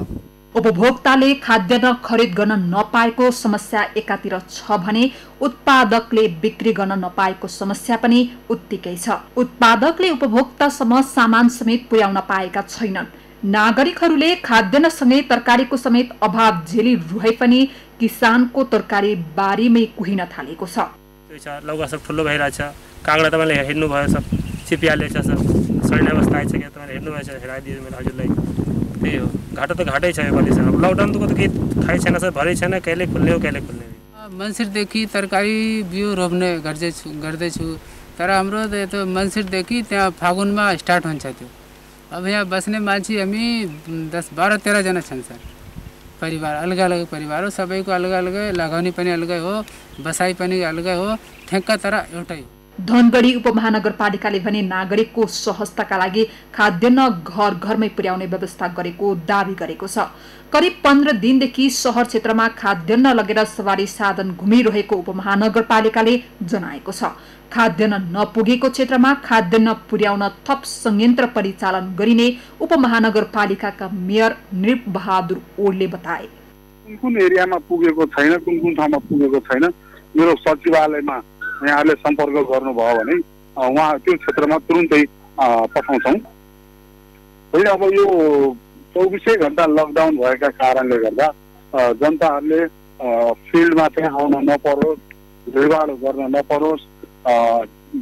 उपभोक्ताले खाद्यान्न खरिद गर्न नपाएको समस्या एकातिर छ भने उत्पादकले बिक्री गर्न नपाएको समस्या पनि उत्तिकै छ। उत्पादकले उपभोक्तासम्म सामान समेत पुर्याउन पाएका छैनन्। नागरिकहरूले खाद्यान्नसँगै तरकारीको समेत अभाव झेलिरहे पनि किसानको तरकारी बारीमै कुहिन थालेको छ। लौका सब ठुलो भइरहेछ, कागडा तपाईँले हेर्नुभयो, सब चिपिहालेछ, सब सड्ने अवस्था आइसक्यो। तपाईँले हेर्नुभएछ, हेराइदियो मेरो हजुरलाई। त्यही हो, घाटो त घाटै छ योपालि। अब लकडाउनको त केही थाहै छैन सर, भरै छैन, कहिले खुल्ने हो कहिले खुल्ने। मन्सिरदेखि तरकारी बिउ रोप्ने गर्दैछु, तर हाम्रो त मन्सिरदेखि त्यहाँ फागुनमा स्टार्ट हुन्छ त्यो। अब यहाँ बस्ने मान्छे हामी 10, 12, 13 जना छन् सर। परिवार अलग अलग परिवार हो, सबैको अलग अलग, लगाउने पनि अलगै हो, बसाइ पनि अलगै हो, ठेक्का तर एउटै। धनगढी उपमहानगरपालिकाले भने नागरिकको सहजताका लागि खाद्यान्न घर घरमै पुर्याउने व्यवस्था गरेको दावी गरेको छ। करिब 15 दिनदेखि शहर क्षेत्रमा खाद्यान्न लगेर सवारी साधन घुमिरहेको उपमहानगरपालिकाले जनाएको छ। खाद्यान्न नपुगेको क्षेत्रमा खाद्यान्न पुर्याउन थप संयन्त्र परिचालन गरिने उपमहानगरपालिकाका मेयर नृप बहादुर ओडले बताए। कुन एरियामा पुगेको छैन, कुन ठाउँमा पुगेको छैन, मेरो सचिवालयमा यहाँले सम्पर्क गर्नुभयो भने उहाँ त्यो क्षेत्रमा तुरुन्तै पठाउँछौँ। है अब यो 24 घण्टा लकडाउन भएका कारणले गर्दा जनताहरूले फिल्डमा चाहिँ आउन नपरोस्, भिडभाड गर्न नपरोस्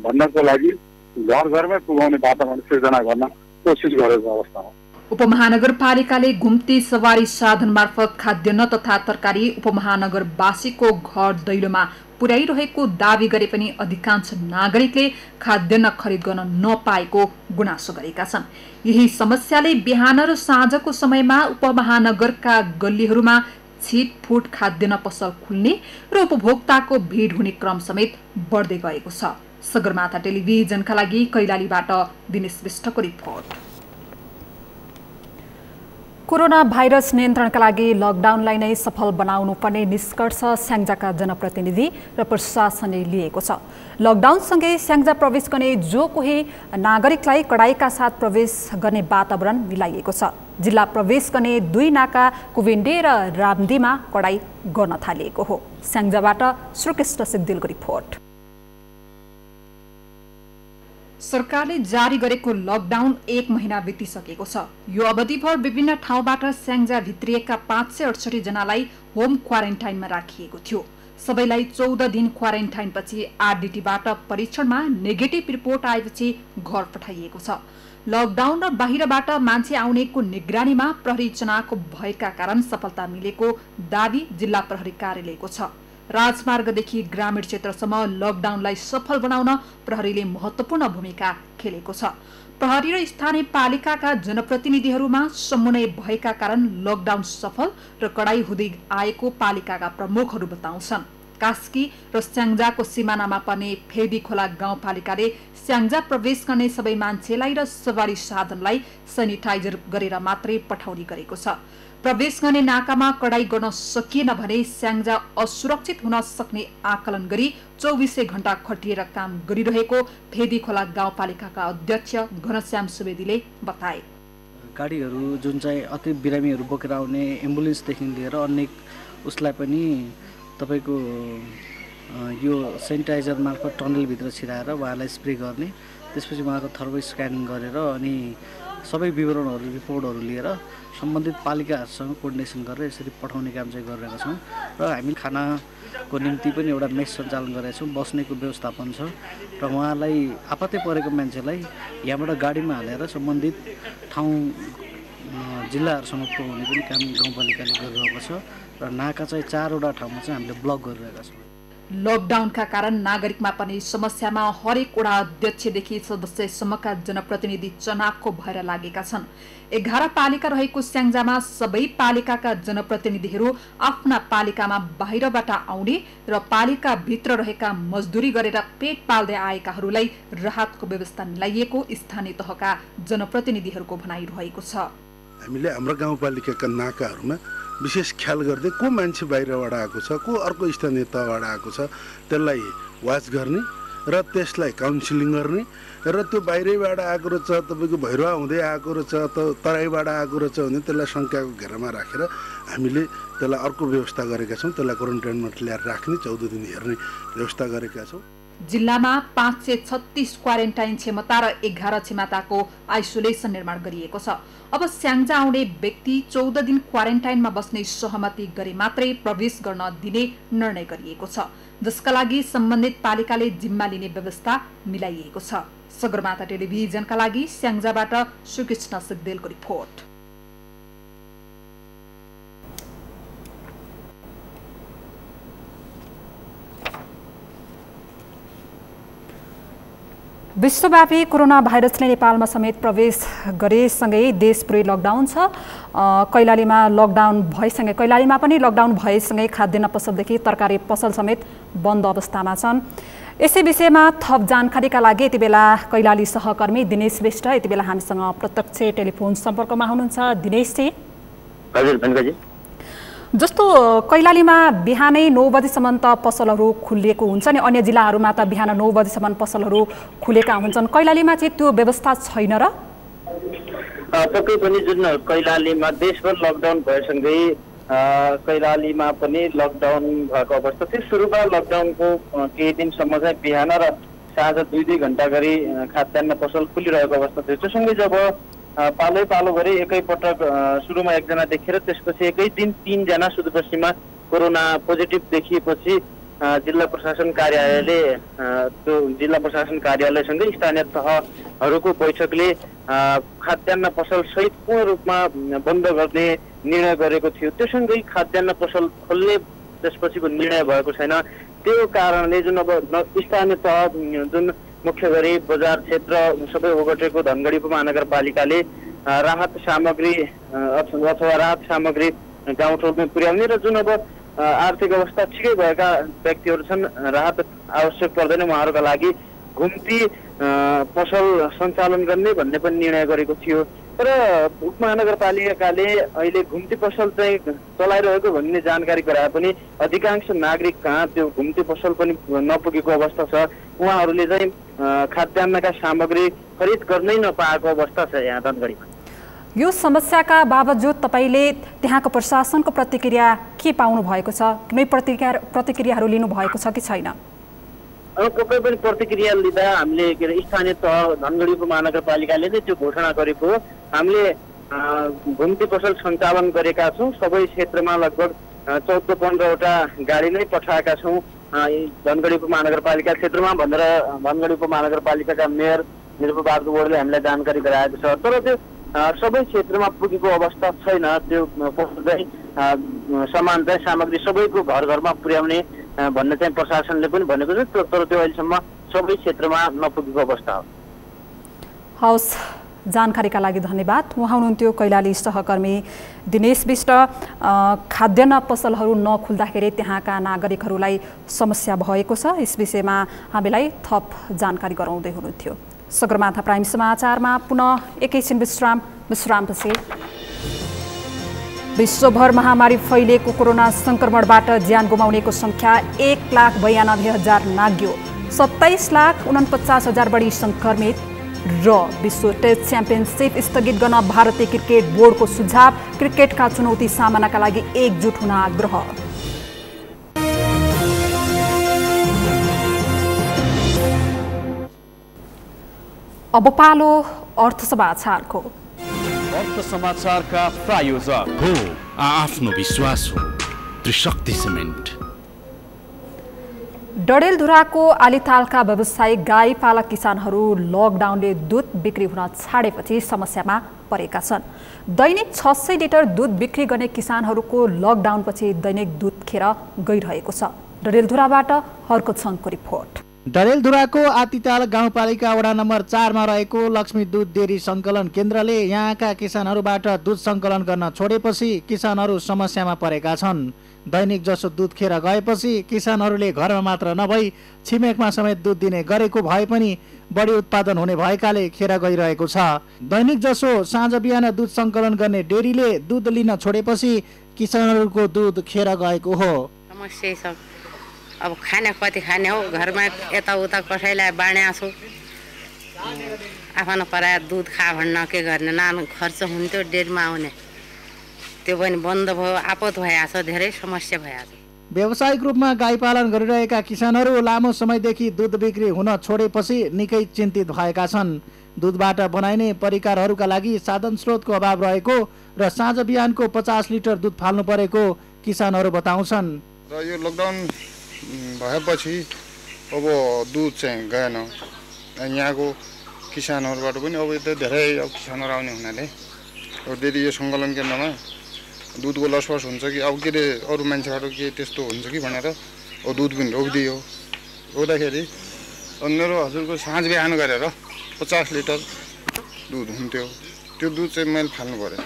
भन्नको लागि घर घरमै पुगाउने वातावरण सृजना गर्न कोसिस गरेको अवस्था हो। उपमहानगरपालिकाले घुम्ती सवारी साधन मार्फत खाद्यान्न तथा तरकारी उपमहानगरवासीको घर दैलोमा पुर्याइरहेको दावी गरे पनि अधिकांश नागरिकले खाद्यान्न खरिद गर्न नपाएको गुनासो गरेका छन्। यही समस्याले बिहान र साँझको समयमा उपमहानगरका गल्लीहरूमा छिटफुट खाद्यान्न पसल खुल्ने र उपभोक्ताको भिड हुने क्रम समेत बढ्दै गएको छ। सगरमाथा टेलिभिजनका लागि कैलालीबाट दिनेश विष्टको रिपोर्ट। कोरोना भाइरस नियन्त्रणका लागि लकडाउनलाई नै सफल बनाउनु पर्ने निष्कर्ष स्याङ्जाका जनप्रतिनिधि र प्रशासनले लिएको छ। लकडाउनसँगै स्याङ्जा प्रवेश गर्ने जो कोही नागरिकलाई कडाइका साथ प्रवेश गर्ने वातावरण मिलाइएको छ। जिल्ला प्रवेश गर्ने 2 नाका कुविन्डे र रामदीमा कडाई गर्न थालिएको हो। स्याङ्जाबाट श्रीकृष्ण सिद्धिलको रिपोर्ट। सरकारले जारी गरेको लकडाउन 1 महिना बितिसकेको छ। यो अवधिभर विभिन्न ठाउँबाट स्याङ्जा भित्रिएका 568 जनालाई होम क्वारेन्टाइनमा राखिएको थियो। सबैलाई 14 दिन क्वारेन्टाइनपछि आरडीटीबाट परीक्षणमा नेगेटिभ रिपोर्ट आएपछि घर पठाइएको छ। लकडाउन र बाहिरबाट मान्छे आउनेको निगरानीमा प्रहरी चुनावको भएका कारण सफलता मिलेको दावी जिल्ला प्रहरी कार्यालयको छ। राजमार्गदेखि ग्रामीण क्षेत्रसम्म लकडाउनलाई सफल बनाउन प्रहरीले महत्त्वपूर्ण भूमिका खेलेको छ। प्रहरी र स्थानीय पालिकाका जनप्रतिनिधिहरूमा समन्वय भएका कारण लकडाउन सफल र कडाई हुँदै आएको पालिकाका प्रमुखहरू बताउँछन्। कास्की र स्याङ्जाको सिमानामा पर्ने फेदी खोला गाउँपालिकाले स्याङ्जा प्रवेश गर्ने सबै मान्छेलाई र सवारी साधनलाई सेनिटाइजर गरेर मात्रै पठाउने गरेको छ। प्रवेश गर्ने नाकामा कडाई गर्न सकिएन भने स्याङ्जा असुरक्षित हुन सक्ने आकलन गरी 24 घण्टा खटिएर काम गरिरहेको फेदी खोला गाउँपालिकाका अध्यक्ष घनश्याम सुवेदीले बताए। गाडीहरू जुन चाहिँ अति बिरामीहरू बोकेर आउने एम्बुलेन्सदेखि लिएर अनेक उसलाई पनि तपाईको यो सेनिटाइजर मार्फत टनलभित्र छिराएर उहाँलाई स्प्रे गर्ने, त्यसपछि उहाँको थर्मल स्क्यानिङ गरेर अनि सबै विवरणहरू रिपोर्टहरू लिएर सम्बन्धित पालिकाहरूसँग कोर्डिनेसन गरेर यसरी पठाउने काम चाहिँ गरिरहेका छौँ। र हामी खानाको निम्ति पनि एउटा मेस सञ्चालन गरेका छौँ, बस्नेको व्यवस्थापन छ र उहाँलाई आपत्ति परेको मान्छेलाई यहाँबाट गाडीमा हालेर सम्बन्धित ठाउँ जिल्लाहरूसम्म पुर्याउने पनि काम गाउँपालिकाले गरिरहेको छ र नाका चाहिँ 4वटा ठाउँमा चाहिँ हामीले ब्लक गरिरहेका छौँ। लकडाउनका कारण नागरिकमा पनि समस्यामा हरेक वडा अध्यक्षदेखि सदस्यसम्मका जनप्रतिनिधि चनाखो भएर लागेका छन्। 11 पालिका रहेको स्याङ्जामा सबै पालिकाका जनप्रतिनिधिहरू आफ्ना पालिकामा बाहिरबाट आउने र पालिका भित्र रहेका मजदुरी गरेर पेट पाल्दै आएकाहरूलाई राहतको व्यवस्था मिलाइएको स्थानीय तहका जनप्रतिनिधिहरूको भनाइरहेको छ। हामीले हाम्रो गाउँपालिकाका नाकाहरूमा विशेष ख्याल गर्दै को मान्छे बाहिरबाट आएको छ, को अर्को स्थानीय तहबाट आएको छ, त्यसलाई वाच गर्ने र त्यसलाई काउन्सिलिङ गर्ने र त्यो बाहिरैबाट आएको रहेछ, तपाईँको भैरवा हुँदै आएको रहेछ, तराईबाट आएको रहेछ भने त्यसलाई शङ्काको घेरामा राखेर हामीले त्यसलाई अर्को व्यवस्था गरेका छौँ। त्यसलाई क्वारेन्टाइनमा ल्याएर राख्ने 14 दिन हेर्ने व्यवस्था गरेका छौँ। जिल्लामा 536 क्वारेन्टाइन क्षमता र 11 क्षमताको आइसोलेसन निर्माण गरिएको छ। अब स्याङ्जा आउने व्यक्ति 14 दिन क्वारेन्टाइनमा बस्ने सहमति गरे मात्रै प्रवेश गर्न दिने निर्णय गरिएको छ, जसका लागि सम्बन्धित पालिकाले जिम्मा लिने व्यवस्था मिलाइएको छ। सगरमाथा टेलिभिजनका लागि स्याङ्जाबाट सुकृष्ण सिग्देलको रिपोर्ट। विश्वव्यापी कोरोना भाइरसले नेपालमा समेत प्रवेश गरेसँगै देशभरि लकडाउन छ। कैलालीमा लकडाउन भएसँगै कैलालीमा पनि लकडाउन भएसँगै खाद्यान्न पसलदेखि तरकारी पसल समेत बन्द अवस्थामा छन्। यसै विषयमा थप जानकारीका लागि यति बेला कैलाली सहकर्मी दिनेश श्रेष्ठ यति बेला हामीसँग प्रत्यक्ष टेलिफोन सम्पर्कमा हुनुहुन्छ। दिनेशजी, हजुर भन्नुहोस्। जस्तो कैलालीमा बिहानै 9 बजेसम्म त पसलहरू खुलिएको हुन्छ नि, अन्य जिल्लाहरूमा त बिहान 9 बजेसम्म पसलहरू खुलेका हुन्छन्, कैलालीमा चाहिँ त्यो व्यवस्था छैन र? पक्कै पनि जुन कैलालीमा देशभर लकडाउन भएसँगै कैलालीमा पनि लकडाउन भएको अवस्था थियो। सुरुमा लकडाउनको केही दिनसम्म चाहिँ बिहान र साँझ 2-2 घण्टा गरी खाद्यान्न पसल खुलिरहेको अवस्था थियो। त्यससँगै जब पालै पालो गरी एकैपटक सुरुमा एकजना देखेर त्यसपछि एकै दिन 3 जना सुदूरपश्चिममा कोरोना पोजिटिभ देखिएपछि जिल्ला प्रशासन कार्यालयले त्यो जिल्ला प्रशासन कार्यालयसँगै स्थानीय तहहरूको बैठकले खाद्यान्न पसल सहित पूर्ण रूपमा बन्द गर्ने निर्णय गरेको थियो। त्यससँगै खाद्यान्न पसल खोल्ने त्यसपछिको निर्णय भएको छैन। त्यो कारणले जुन अब स्थानीय तह जुन मुख्य गरी बजार क्षेत्र सबै ओगटेको धनगढी उपमहानगरपालिकाले राहत सामग्री अथवा राहत सामग्री गाउँठाउँमा पुर्याउने र जुन अब आर्थिक अवस्था ठिकै भएका व्यक्तिहरू छन् राहत आवश्यक पर्दैन उहाँहरूका लागि घुम्ती पसल सञ्चालन गर्ने भन्ने पनि निर्णय गरेको थियो। तर उपमहानगरपालिकाले अहिले घुम्ती पसल चाहिँ चलाइरहेको भन्ने जानकारी गराए पनि अधिकांश नागरिक कहाँ त्यो घुम्ती पसल पनि नपुगेको अवस्था छ। उहाँहरूले चाहिँ खाद्यान्नका सामग्री खरिद गर्नै नपाएको अवस्था छ यहाँ धनगढीमा। यो समस्याका बावजुद तपाईँले त्यहाँको प्रशासनको प्रतिक्रिया के पाउनु भएको छ? कुनै प्रतिक्रियाहरू लिनु भएको छ कि छैन? पक्कै पनि प्रतिक्रिया लिँदा हामीले के अरे स्थानीय तह धनगढी उपमहानगरपालिकाले नै त्यो घोषणा गरेको हो। हामीले घुम्ती पसल सञ्चालन गरेका छौँ। सबै क्षेत्रमा लगभग 14-15वटा गाडी नै पठाएका छौँ धनगढी उपमहानगरपालिका क्षेत्रमा भनेर धनगढी उपमहानगरपालिकाका मेयर निरुपबहादुर बोर्डले हामीलाई जानकारी गराएको छ। तर त्यो सबै क्षेत्रमा पुगेको अवस्था छैन। त्यो चाहिँ सामान चाहिँ सामग्री सबैको घर घरमा पुर्याउने भन्ने चाहिँ प्रशासनले पनि भनेको छ। तर त्यो अहिलेसम्म सबै क्षेत्रमा नपुगेको अवस्था हो। हवस्, जानकारीका लागि धन्यवाद। उहाँ हुनुहुन्थ्यो कैलाली सहकर्मी दिनेश विष्ट। खाद्यान्न पसलहरू नखुल्दाखेरि त्यहाँका नागरिकहरूलाई समस्या भएको छ, यस विषयमा हामीलाई थप जानकारी गराउँदै हुनुहुन्थ्यो। सगरमाथा प्राइम समाचारमा पुनः एकैछिन विश्रामपछि। विश्वभर महामारी फैलिएको कोरोना संक्रमणबाट ज्यान गुमाउनेको संख्या 1,92,000 नाग्यो। 27,49,000 बढी संक्रमित र विश्व टेस्ट च्याम्पियनसिप स्थगित गर्न भारतीय क्रिकेट बोर्डको सुझाव। क्रिकेटका चुनौती सामनाका लागि एकजुट हुन आग्रह। अब पालो अर्थ समाचारको। अर्थ समाचारका प्रायोजक हो आफ्नो विश्वास हो त्रिशक्ति सिमेन्ट। डडेलधुराको आलितालका व्यावसायिक गाई पालक किसानहरू लकडाउनले दूध बिक्री हुन छाडेपछि समस्यामा परेका छन्। दैनिक 600 लिटर दूध बिक्री गर्ने किसानहरूको लकडाउनपछि दैनिक दूध खेर गइरहेको छ। डडेलधुराबाट हर्कत सङ्घको रिपोर्ट। डडेलधुराको आतिताल गाउँपालिका वडा नम्बर 4 मा रहेको लक्ष्मी दूध डेरी सङ्कलन केन्द्रले यहाँका किसानहरूबाट दूध सङ्कलन गर्न छोडेपछि किसानहरू समस्यामा परेका छन्। दैनिक जसो दूध खेर गएपछि किसानहरूले घरमा मात्र नभई छिमेकमा समेत दूध दिने गरेको भए पनि बढी उत्पादन हुने भएकाले खेर गइरहेको छ। दैनिक जसो साँझ बिहान दूध सङ्कलन गर्ने डेरीले दूध लिन छोडेपछि किसानहरूको दूध खेर गएको हो। समस्या छ, अब खाने कति खाने हो, घरमा यताउता कसैलाई बाँड्या छु, आफ्नो पराया दूध खा भन्न के गर्ने, नानु खर्च हुन्थ्यो डेरीमा आउने, त्यो पनि बन्द भयो, आपत भइहाल्छ, धेरै समस्या भइहाल्छ। व्यावसायिक रूपमा गाई पालन गरिरहेका किसानहरू लामो समयदेखि दूध बिक्री हुन छोडेपछि निकै चिन्तित भएका छन्। दूधबाट बनाइने परिकारहरूका लागि साधन स्रोतको अभाव रहेको र साँझ बिहानको 50 लिटर दूध फाल्नु परेको किसानहरू बताउँछन्। र यो लकडाउन भएपछि अब दूध चाहिँ गएन, यहाँको किसानहरूबाट पनि अब यता धेरै किसानहरू आउने हुनाले डेरी यो सङ्कलन केन्द्रमा दुधको लसफस हुन्छ कि अब के अरे अरू मान्छेबाट के त्यस्तो हुन्छ कि भनेर दुध पनि रोकिदियो। रोक्दाखेरि मेरो हजुरको साँझ बिहान गरेर 50 लिटर दुध हुन्थ्यो, त्यो दुध चाहिँ मैले फाल्नु पर्यो।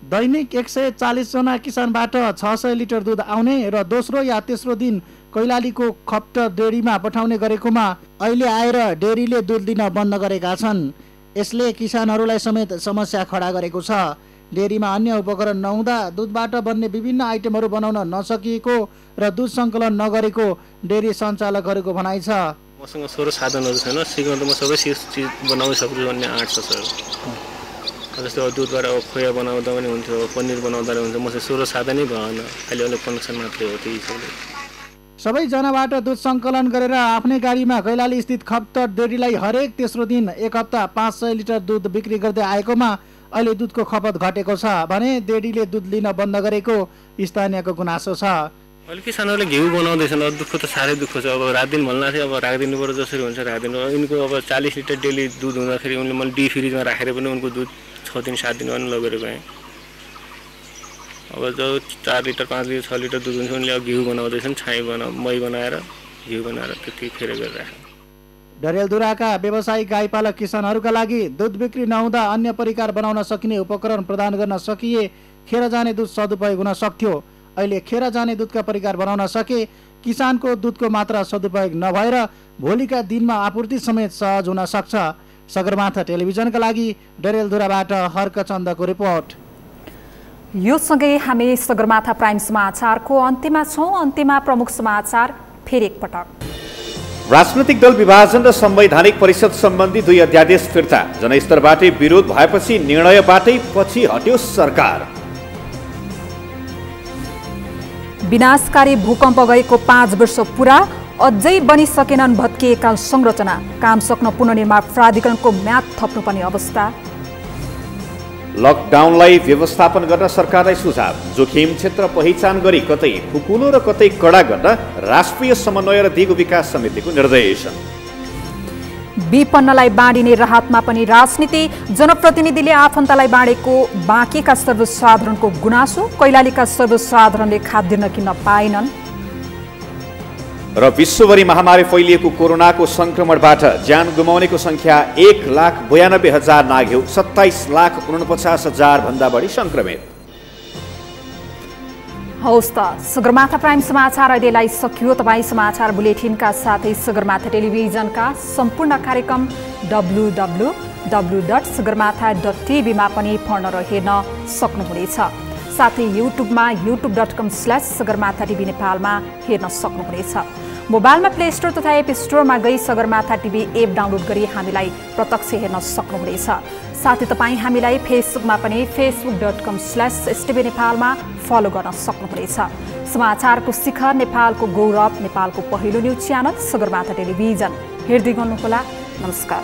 दैनिक 140 जना किसानबाट 600 लिटर दूध आउने र दोस्रो या तेस्रो दिन कैलालीको खप्ट डेरीमा पठाउने गरेकोमा अहिले आएर डेरीले दूध दिन बन्द गरेका छन्। यसले किसानहरूलाई समेत समस्या खडा गरेको छ। डेरीमा अन्य उपकरण नहुँदा दूधबाट बन्ने विभिन्न आइटमहरू बनाउन नसकिएको र दूध सङ्कलन नगरेको डेरी सञ्चालकहरूको भनाइ छ। मसँग सरो साधनहरू छैन, सिकाउँदा म सबै चिज बनाउन सक्छु भन्ने आँट छ सर। जस्तो दुधबाट अब खोया बनाउँदा पनि हुन्थ्यो, पनिर बनाउँदा पनि हुन्थ्यो, मसँग सरो साधनै भएन, खालि अलिक कनेक्सन मात्रै हो। त्यही सबैजनाबाट दूध सङ्कलन गरेर आफ्नै गाडीमा कैलाली स्थित खप्त डेरीलाई हरेक तेस्रो दिन एक हप्ता 500 लिटर दूध बिक्री गर्दै आएकोमा अहिले दूधको खपत घटेको छ भने डेरीले दूध लिन बन्द गरेको स्थानीयको गुनासो छ। अहिले किसानहरूले घिउ बनाउँदैछन्, दुःख त साह्रै दुःख छ। अब रात दिन भन्न थियो, अब राखिदिनु पर्यो, जसरी हुन्छ राखिदिनु। यिनको अब 40 लिटर डेली दूध हुँदाखेरि उनले मैले डी फ्रिजमा राखेर पनि उनको दूध 6 दिन 7 दिन पनि लगेर गएँ। अब जो 4 लिटर 5 लिटर 6 लिटर दूध हुन्छ उनले अब घिउ बनाउँदैछन्, मही बनाएर घिउ बनाएर त्यति फेर गरिराखेँ। डडेलधुराका व्यावसायिक गाईपालक किसानहरूका लागि दूध बिक्री नहुँदा अन्य परिकार बनाउन सकिने उपकरण प्रदान गर्न सकिए खेर जाने दूध सदुपयोग हुन सक्थ्यो। अहिले खेर जाने दूधका परिकार बनाउन सके किसानको दूधको मात्रा सदुपयोग नभएर भोलिका दिनमा आपूर्ति समेत सहज हुन सक्छ। सगरमाथा टेलिभिजनका लागि डडेलधुराबाट हर्कचन्दको रिपोर्ट। यो सँगै हामी सगरमाथा प्राइम समाचारको अन्त्यमा छौँ। अन्त्यमा प्रमुख समाचार फेरि एकपटक। राजनैतिक दल विभाजन र संवैधानिक परिषद सम्बन्धी 2 अध्यादेश फिर्ता। जनस्तरबाटै विरोध भएपछि निर्णयबाटै पछि हट्यो सरकार। विनाशकारी भूकम्प गएको 5 वर्ष पुरा, अझै बनिसकेनन् भत्किएका संरचना। काम सक्न पुनर्निर्माण प्राधिकरणको म्याद थप्नुपर्ने अवस्था। लकडाउनलाई व्यवस्थापन गर्न सरकारलाई सुझाव। जोखिम क्षेत्र पहिचान गरी कतै फुकुलो र कतै कडा गर्न राष्ट्रिय समन्वय र दिगो विकास समितिको निर्देशन। विपन्नलाई बाँडिने राहतमा पनि राजनीति। जनप्रतिनिधिले आफन्तलाई बाँडेको बाँकीका सर्वसाधारणको गुनासो। कैलालीका सर्वसाधारणले खाद्यान्न किन्न पाएनन्। र विश्वभरि महामारी फैलिएको कोरोनाको संक्रमणबाट ज्यान गुमाउनेको संख्या 1,92,000 नाघ्यो। 27,49,000 भन्दा बढी संक्रमित। हौस् त सगरमाथा प्राइम समाचार अहिलेलाई सकियो। तपाईँ समाचार बुलेटिनका साथै सगरमाथा टेलिभिजनका सम्पूर्ण कार्यक्रम www.sagarmatha.tv मा पनि पढ्न र हेर्न सक्नुहुनेछ। साथै युट्युबमा youtube.com/sagarmatha TV नेपालमा हेर्न सक्नुहुनेछ। मोबाइलमा प्ले स्टोर तथा एप स्टोरमा गई सगरमाथा टिभी एप डाउनलोड गरी हामीलाई प्रत्यक्ष हेर्न सक्नुहुनेछ। साथै तपाईँ हामीलाई फेसबुकमा पनि facebook.com/STV नेपालमा फलो गर्न सक्नुहुनेछ। समाचारको शिखर, नेपालको गौरव, नेपालको पहिलो न्युज च्यानल सगरमाथा टेलिभिजन हेर्दै गर्नुहोला। नमस्कार।